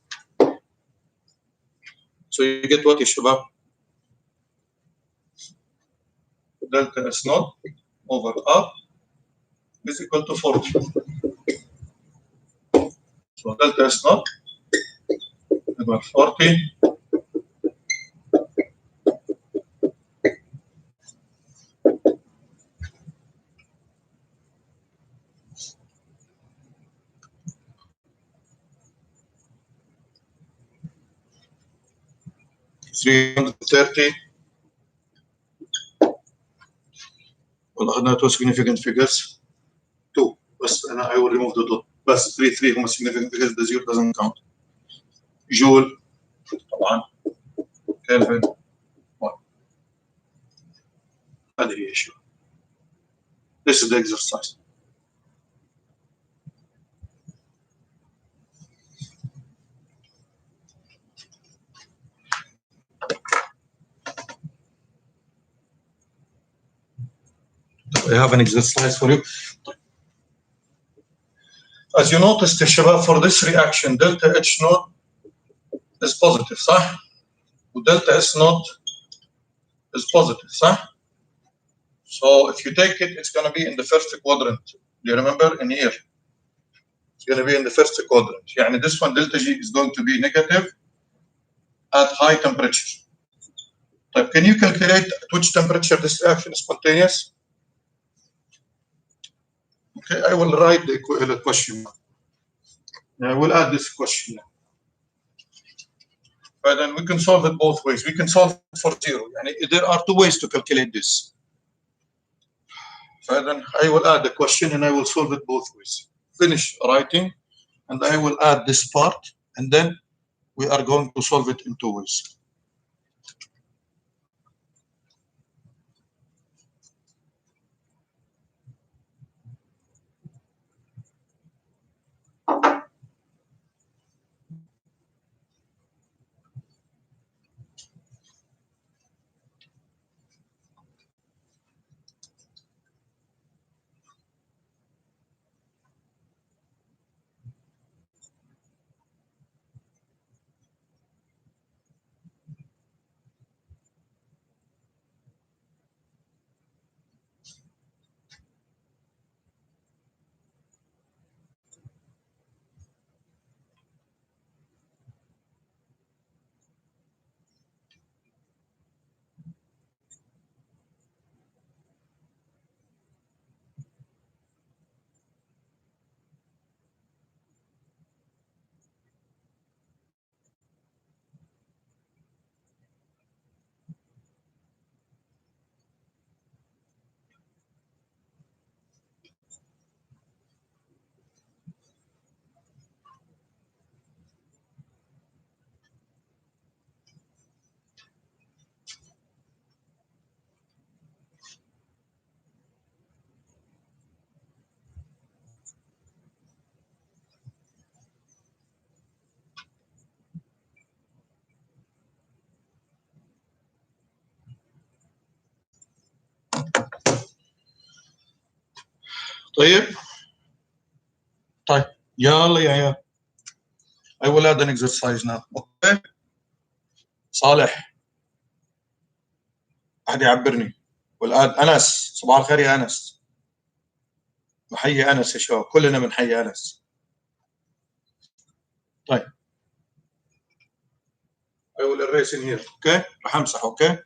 So you get what, Shabab? Delta S naught over R is equal to 40. So delta S naught equal 40 330. Well, أخذنا two significant figures. 2 بس أنا I will remove the dot. بس 3 هم significant figures, the 0 doesn't count. جول طبعا كلفن 1. هذه هي الشيء. This is the exercise. I have an exercise for you. As you noticed, Shabab, for this reaction, delta H naught is positive, صح? Delta S naught is positive, صح? So if you take it, it's going to be in the first quadrant. Do you remember? In here. It's going to be in the first quadrant. يعني this one, delta G, is going to be negative at high temperature. طيب, can you calculate at which temperature this reaction is spontaneous? Okay, I will write the question. I will add this question. But then we can solve it both ways. We can solve it for 0. يعني there are 2 ways to calculate this. So then I will add the question and I will solve it both ways. Finish writing and I will add this part and then we are going to solve it in 2 ways. طيب يلا يا عيال. I will add an exercise now. Okay. صالح أحد يعبرني. والآن أنس، صباح الخير يا أنس. نحيي أنس يا شباب، كلنا بنحيي أنس. طيب I will erase in here. Okay. راح أمسح. Okay.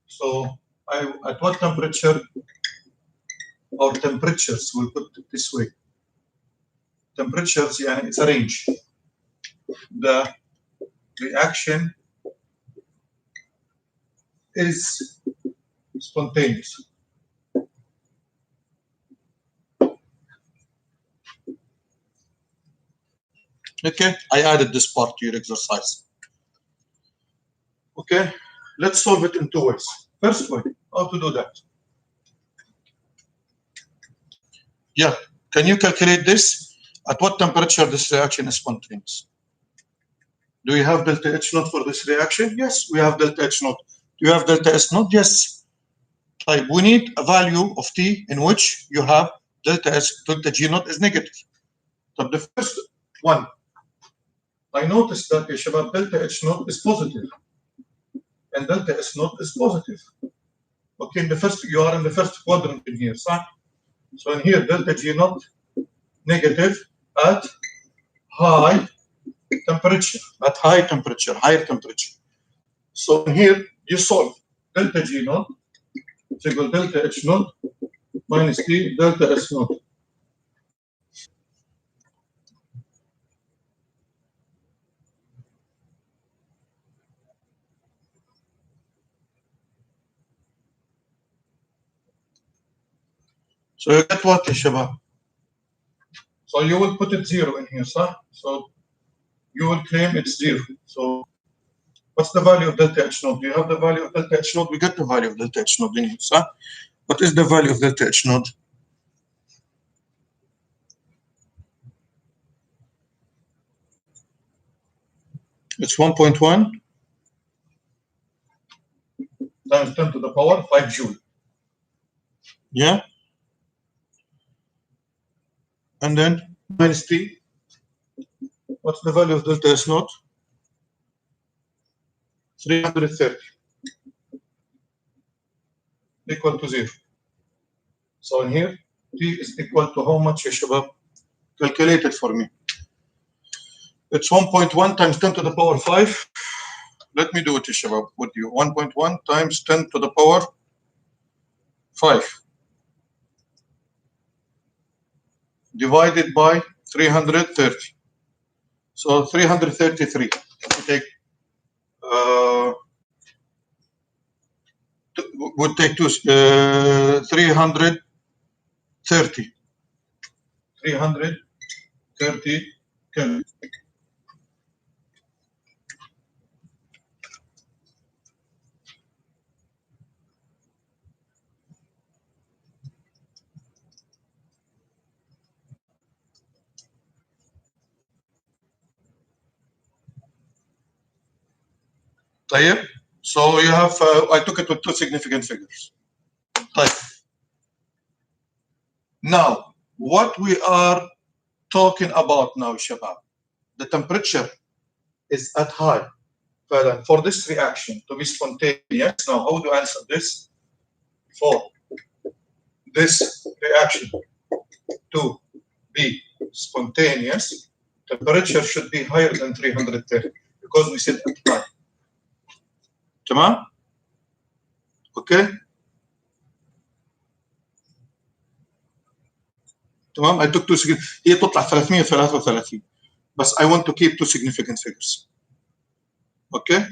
So at what temperature or temperatures, we'll put it this way. Temperatures, يعني it's a range. The reaction is spontaneous. Okay, I added this part to your exercise. Okay, let's solve it in two ways. First way, how to do that? Yeah, can you calculate this? At what temperature this reaction is spontaneous? Do we have delta H naught for this reaction? Yes, we have delta H naught. Do you have delta S naught? Yes. Right, we need a value of T in which you have delta G naught is negative. So the first one, I noticed that delta H naught is positive and delta S naught is positive. Okay, you are in the first quadrant in here, صح? So in here, delta G naught negative at high temperature, higher temperature. So in here, you solve delta G naught is equal to delta H naught minus T delta S naught. So you get what, Shabab? So you will put it 0 in here, صح? So you will claim it's 0. So what's the value of delta H naught? Do you have the value of delta H naught? We get the value of delta H naught in here, صح? What is the value of delta H naught? It's 1.1 times 10 to the power 5 joule. Yeah? And then minus T. What's the value of delta S naught? 330. Equal to 0. So in here, T is equal to how much, ya shabab? Calculate it for me. It's 1.1 times 10 to the power 5. Let me do it, ya shabab, with you. 1.1 times 10 to the power 5. Divided by 330. So 333. Let me take would take 330. 330 Kelvin. طيب. So you have, I took it with two significant figures. طيب. Now, what we are talking about now, Shabab, the temperature is at high. For this reaction to be spontaneous, now how to answer this? For this reaction to be spontaneous, temperature should be higher than 330 because we said at high. تمام؟ اوكي؟ تمام؟ I took two significant. هي تطلع 333 بس I want to keep two significant figures. Okay?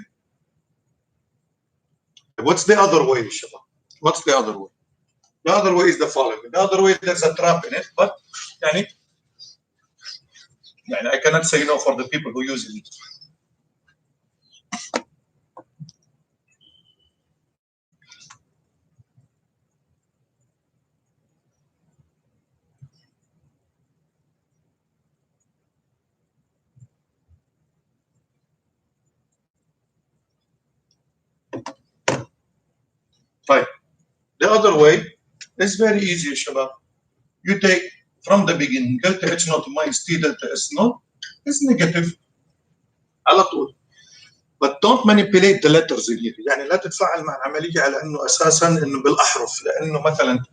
What's the other way, Shabab? What's the other way? The other way is the following. The other way, there's a trap in it, but I cannot say no for the people who use it. The other way is very easy, Shabab. You take from the beginning delta H naught minus T delta S naught is negative على طول. But don't manipulate the letters here. يعني لا تتفاعل مع العملية على انه اساسا انه بالاحرف، لانه مثلا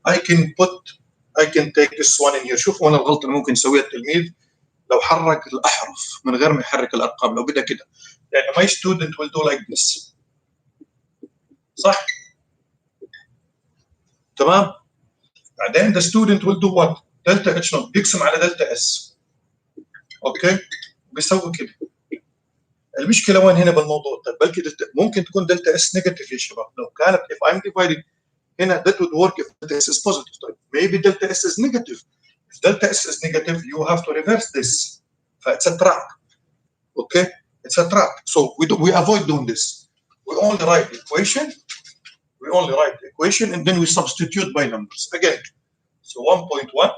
I can take this one in here. شوفوا هنا الغلطة اللي ممكن يسويها التلميذ لو حرك الأحرف من غير ما يحرك الأرقام. لو بدأ كده يعني my student will do like this. صح؟ تمام؟ بعدين the student will do what؟ دلتا اتش نوت بيقسم على دلتا اس. اوكي؟ بيسوي كده. المشكلة وين هنا بالموضوع؟ طيب بلكي ممكن تكون دلتا اس نيجاتيف يا شباب. لو كانت if I'm dividing هنا that would work if delta s is positive. طيب maybe delta s is negative. If delta s is negative you have to reverse this. It's a trap. Okay? It's a trap. So we avoid doing this. We only write the equation. And then we substitute by numbers again. So 1.1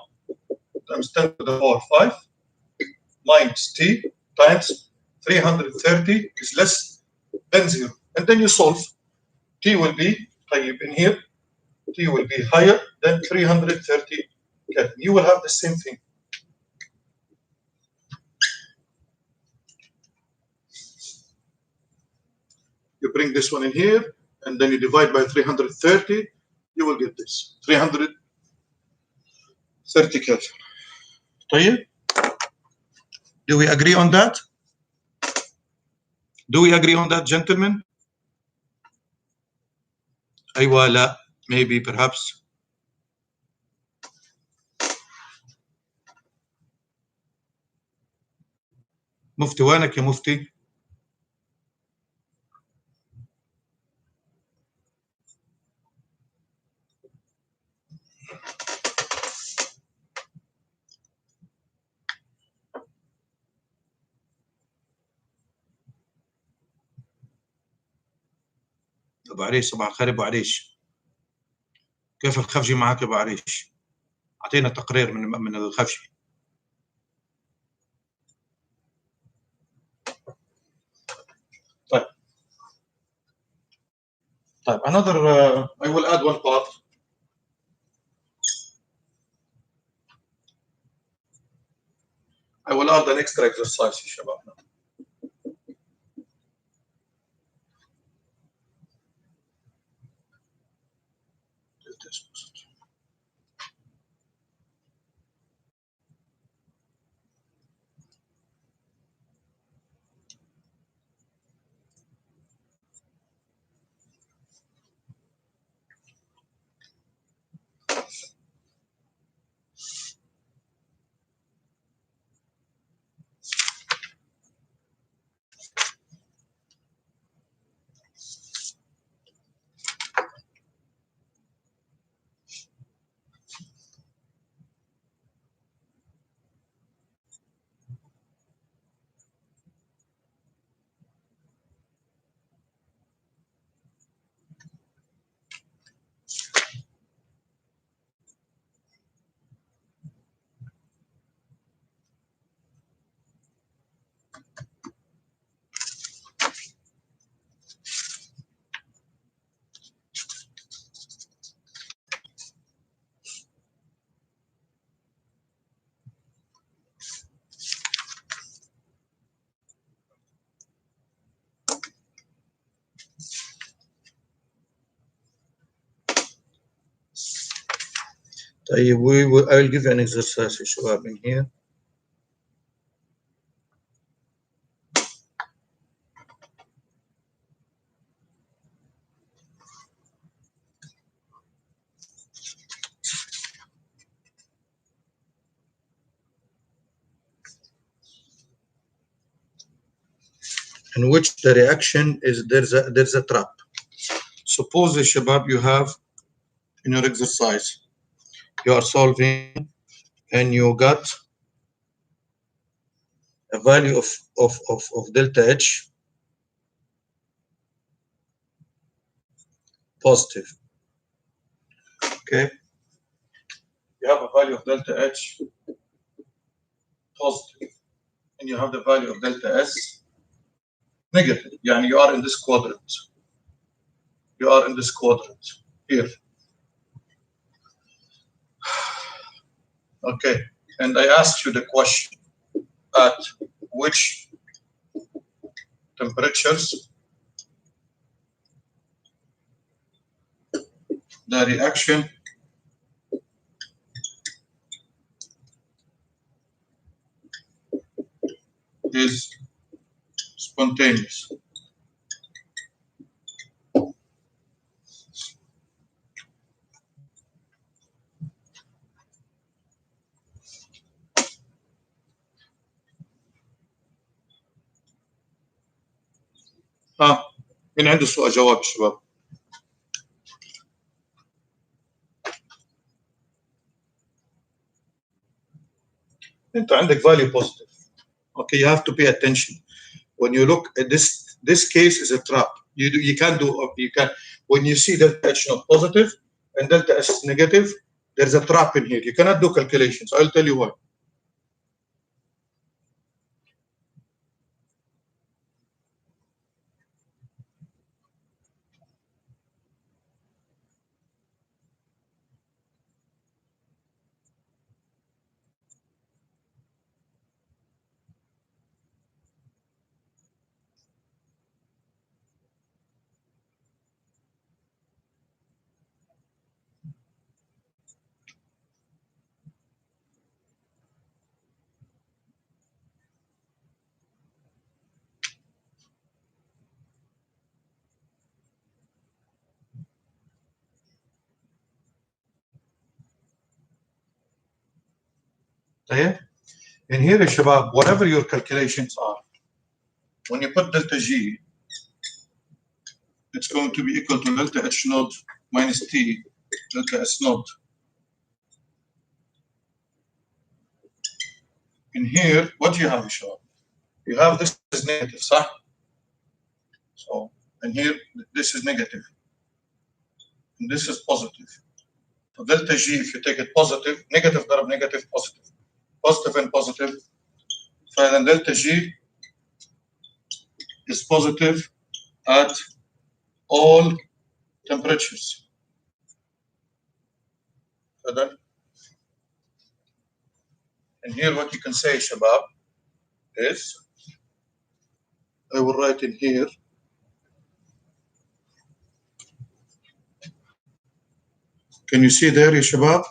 times 10 to the power 5 minus t times 330 is less than 0. And then you solve. T will be in here. T will be higher than 330 Kelvin. You will have the same thing. You bring this one in here, and then you divide by 330, you will get this 330 Kelvin. طيب? Do we agree on that? Do we agree on that, gentlemen? أيوة لا maybe perhaps. مفتي وينك يا مفتي؟ ابو عريش صباح الخير ابو عريش. كيف الخفجي معك ابو عريش؟ اعطينا تقرير من الخفجي. طيب another I will add one part. I will add an extra exercise يا شباب. طيب I will give you an exercise يا شباب in here. In which the reaction is there's a trap. Suppose يا شباب you have in your exercise you are solving and you got a value of delta H positive. Okay, you have a value of delta H positive and you have the value of delta S negative. Yani you are in this quadrant. You are in this quadrant here. Okay, and I asked you the question, at which temperatures the reaction is spontaneous. مين عنده سؤال جواب شباب؟ انت عندك value positive. Okay, you have to pay attention. When you look at this case is a trap. You can't do, you can, when you see delta H not positive and delta S negative, there's a trap in here. You cannot do calculations. I'll tell you why. طيب in here يا شباب, whatever your calculations are, when you put delta G, it's going to be equal to delta H naught minus T delta S naught. In here, what do you have, شباب? You have this is negative, صح? So, and here, this is negative. And this is positive. So delta G, if you take it positive, negative ضرب negative, positive. Positive and positive. So then delta G is positive at all temperatures. So then, and here what you can say, Shabab, is, I will write in here, can you see there, Shabab?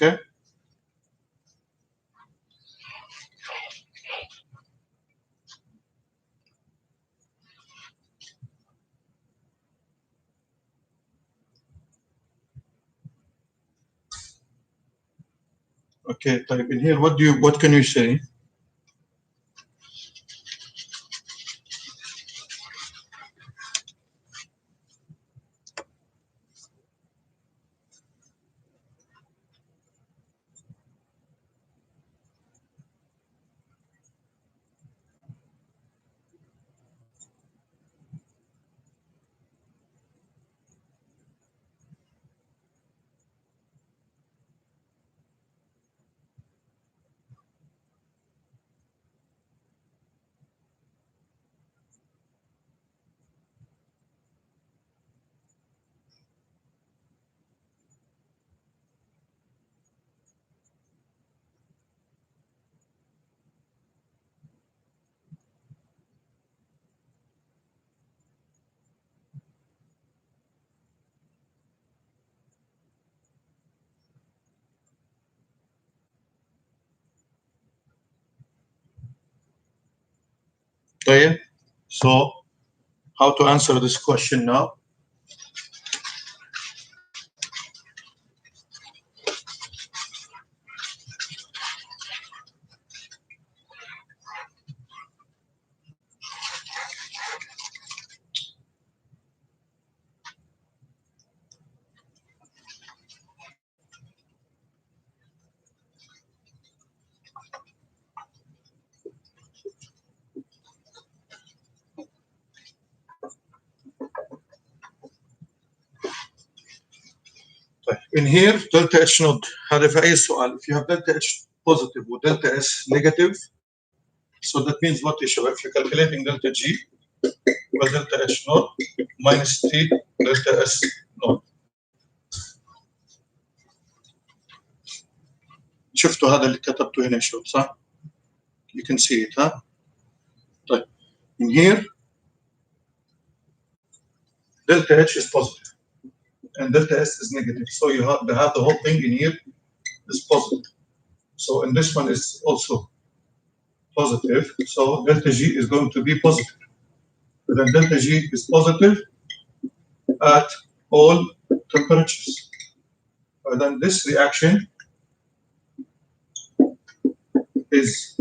Okay. Okay, type in here. What can you say? So, how to answer this question now? In here, delta H naught, هذا في أي سؤال, if you have delta H positive or delta S negative, so that means what, شباب? If you're calculating delta G, equal delta H naught minus T delta S naught. شفتوا هذا اللي كتبته هنا شو صح؟ You can see it, huh? طيب in here delta H is positive and delta S is negative, so you have the whole thing in here is positive. So and this one is also positive, so delta G is going to be positive. So then delta G is positive at all temperatures. And then this reaction is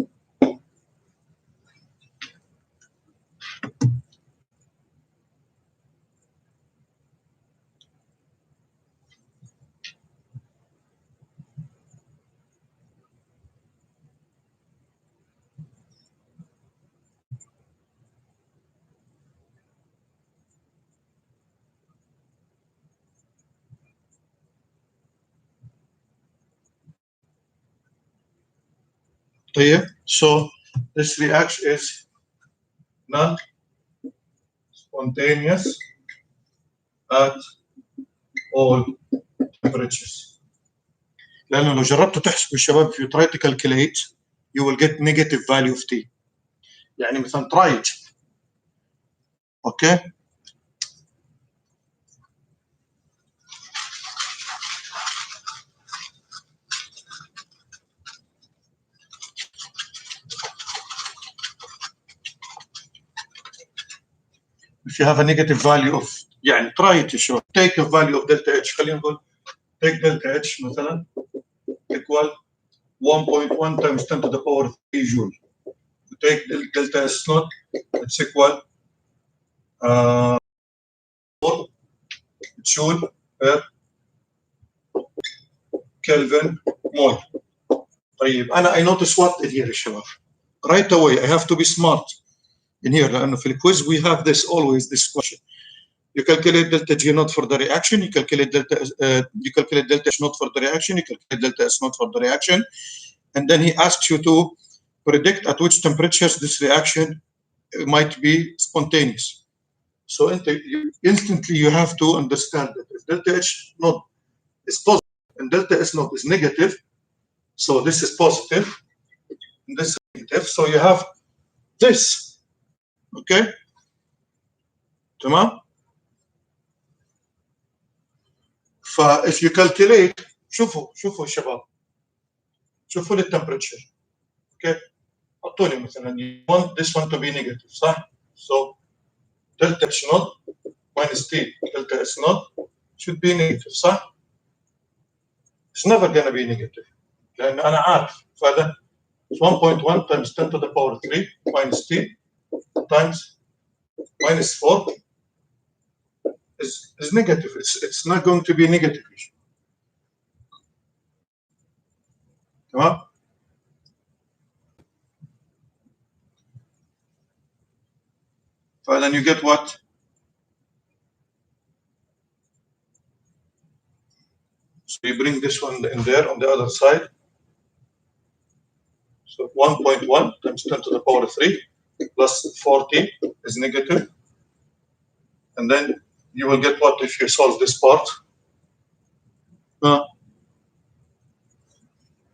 clear. So this reaction is non-spontaneous at all temperatures. لأنه لو جربتوا تحسبوا الشباب, if you try to calculate, you will get negative value of T. يعني مثلا try it. Okay? If you have a negative value of, يعني try it شباب. Take a value of delta H. خلينا نقول take delta H مثلا equal 1.1 times 10 to the power 3 joule. You take delta S naught, it's equal 4 joule per Kelvin mole. طيب أنا I notice what in here يا شباب. Right away I have to be smart in here لأنه في الquiz we have this always this question. You calculate delta G naught for the reaction, you calculate delta H naught for the reaction, you calculate delta S naught for the reaction, and then he asks you to predict at which temperatures this reaction might be spontaneous. So instantly you have to understand that if delta H naught is positive and delta S naught is negative, so this is positive and this is negative, so you have this. Okay? تمام؟ if you calculate, شوفوا شباب, شوفوا لي temperature. Okay? حطوا لي مثلا you want this one to be negative, صح؟ So delta H naught minus T delta S naught should be negative, صح؟ It's never going to be negative. لأن أنا عارف فهذا 1.1 times 10 to the power 3 minus T times minus 4 is negative. It's not going to be negative. تمام؟ then you get what? So you bring this one in there on the other side. So 1.1 times 10 to the power 3 plus 40 is negative. And then you will get what if you solve this part?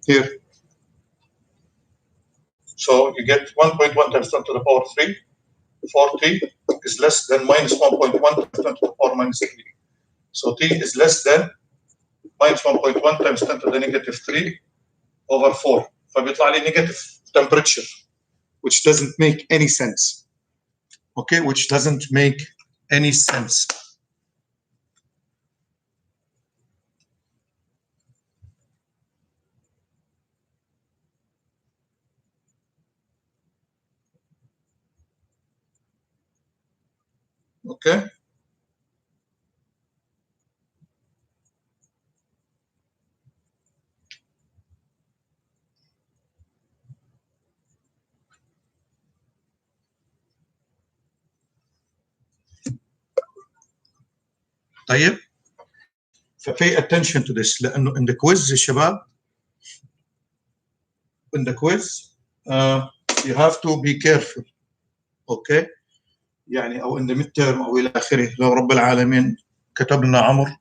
Here. So you get 1.1 times 10 to the power 3. 40 is less than minus 1.1 times 10 to the power minus 3. So T is less than minus 1.1 times 10 to the negative 3 over 4. فبيطلع لي negative temperature, which doesn't make any sense. Okay, which doesn't make any sense. Okay. طيب pay attention to this لأنه in the quiz يا شباب, in the quiz you have to be careful. Okay, يعني او in the mid term او الى اخره، لو رب العالمين كتب لنا عمر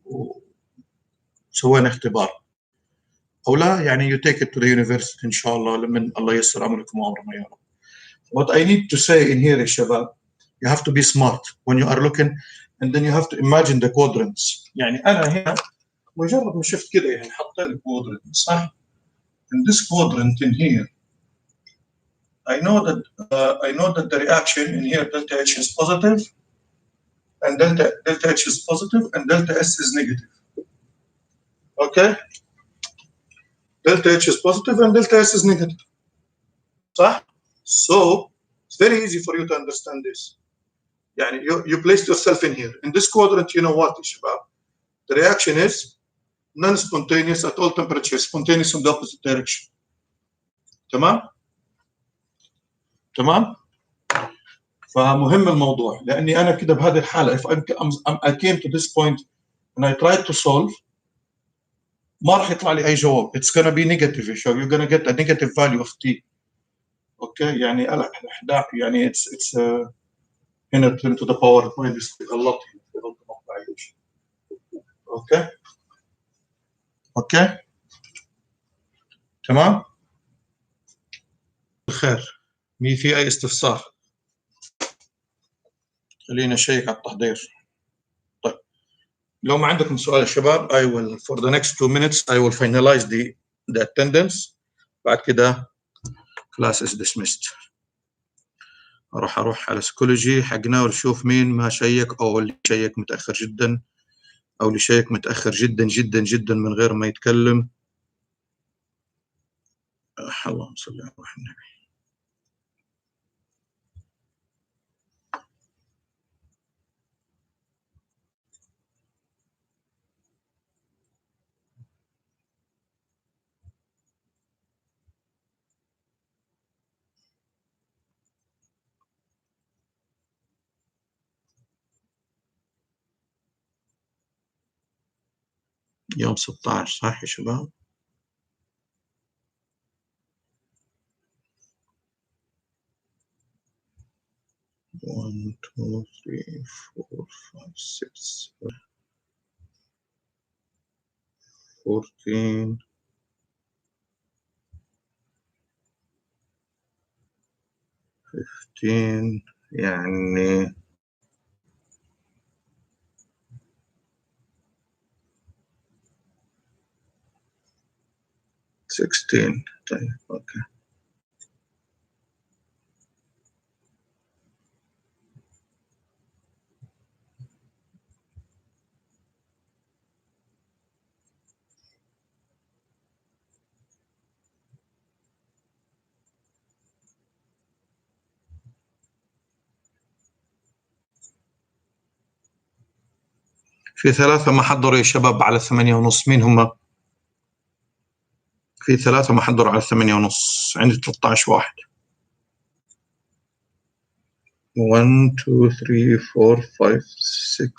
وسوينا اختبار او لا، يعني you take it to the university ان شاء الله لمن الله ييسر امركم وامرنا يا رب. What I need to say in here يا شباب, you have to be smart when you are looking, and then you have to imagine the quadrants. يعني انا هنا مجرد ما شفت كده يعني حطيت الكوادرنت صح. In this quadrant in here I know that the reaction in here delta H is positive and delta H is positive and delta S is negative. Okay? Delta H is positive and delta S is negative. صح? So it's very easy for you to understand this. يعني you placed yourself in here. In this quadrant, you know what, شباب? The reaction is non-spontaneous at all temperatures, spontaneous in the opposite direction. تمام؟ تمام؟ فمهم الموضوع لاني انا كده بهذه الحاله if I came to this point and I tried to solve ما راح يطلع لي اي جواب. It's gonna be negative يا شباب. You're gonna get a negative value of t. اوكي يعني يعني it's هنا 10 to the power minus غلط مقطعيه. اوكي اوكي تمام. الخير مي في اي استفسار؟ خلينا نشيك على التحضير. طيب لو ما عندكم سؤال يا شباب I will for the next 2 minutes I will finalize the attendance. بعد كده class is dismissed. اروح على سيكولوجي حقنا ونشوف مين ما شيك او اللي شيك متاخر جدا او اللي شيك متاخر جدا جدا جدا من غير ما يتكلم. اللهم صل على النبي. يوم 16 صح يا شباب؟ One, two, three, four, five, six, 14, 15 يعني 16. طيب اوكي في 3 ما حضروا يا شباب على 8:30. مين هم؟ في 3 ما حضروا على 8:30. عندي 13 واحد. 1 2 3 4 5 6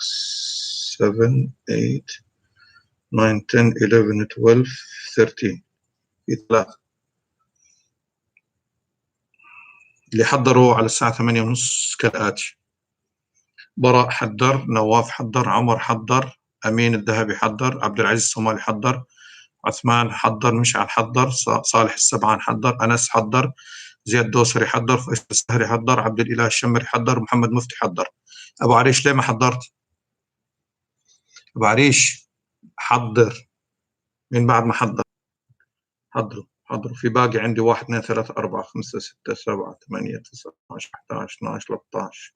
7 8 9 10 11 12 13. في 3 اللي حضروا على الساعة 8:30 كالآتي: براء حضر، نواف حضر، عمر حضر، أمين الذهبي حضر، عبد العزيز الصومالي حضر، عثمان حضر، مشعل حضر، صالح السبعان حضر، أنس حضر، زياد دوسري حضر، فيصل السهري حضر، عبد الإله الشمري حضر، محمد مفتي حضر. أبو عريش ليه ما حضرت؟ أبو عريش حضر من بعد ما حضر. حضروا في باقي عندي 1 2 3 4 5 6 7 8 9 10 11 12 13.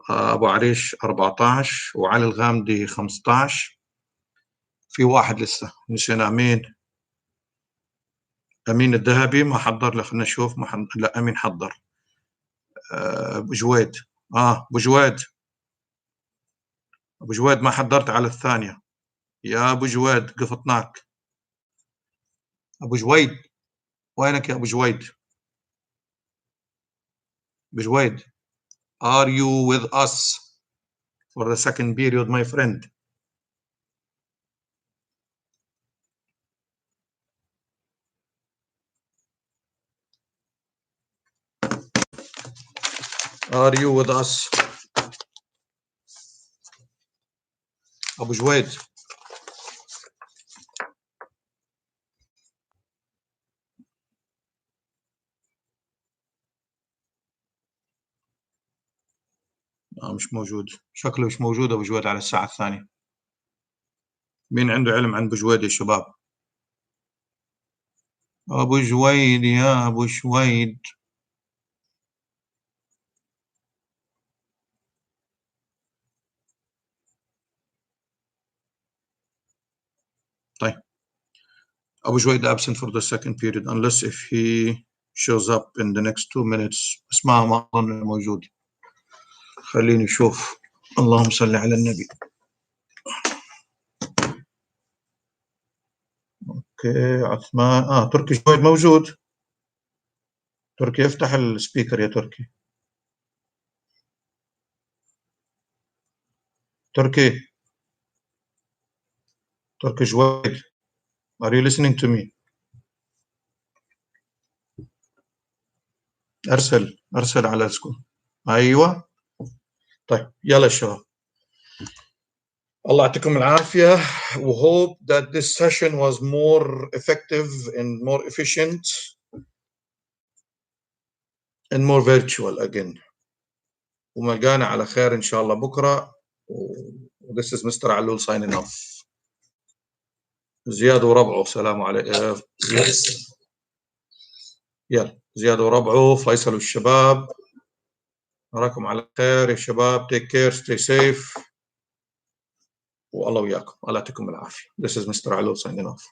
أبو عريش 14 وعلي الغامدي 15. في واحد لسه نسينا. أمين الذهبي ما حضر. خلينا نشوف. ما حضر. لا أمين حضر. أبو جويد. أبو جويد ما حضرت على الثانية. يا أبو جويد قفطناك. أبو جويد وينك يا أبو جويد؟ أبو جويد are you with us for the second period my friend? Are you with us? أبو جويد. مش موجود، شكله مش موجود أبو جويد على الساعة الثانية. مين عنده علم عن أبو جويد يا شباب؟ أبو جويد يا أبو جويد. طيب. Abu Jwaid absent for the second period unless if he shows up in the next 2 minutes. بس ما أظن موجود. خليني أشوف. اللهم صل على النبي. اوكي عثمان. تركي جويد موجود. تركي افتح السبيكر يا تركي. تركي جويد. Are you listening to me? أرسل على السكون. أيوة. طيب يلا الشباب. الله يعطيكم العافية. We hope that this session was more effective and more efficient and more virtual again. وملقانا على خير إن شاء الله بكرة. This is Mr. علول signing off. زياد وربعه السلام عليكم. يلا زياد وربعه فيصل والشباب. نراكم على خير يا شباب. Take care, stay safe. والله وياكم. الله يعطيكم العافية. This is Mr. علول signing off.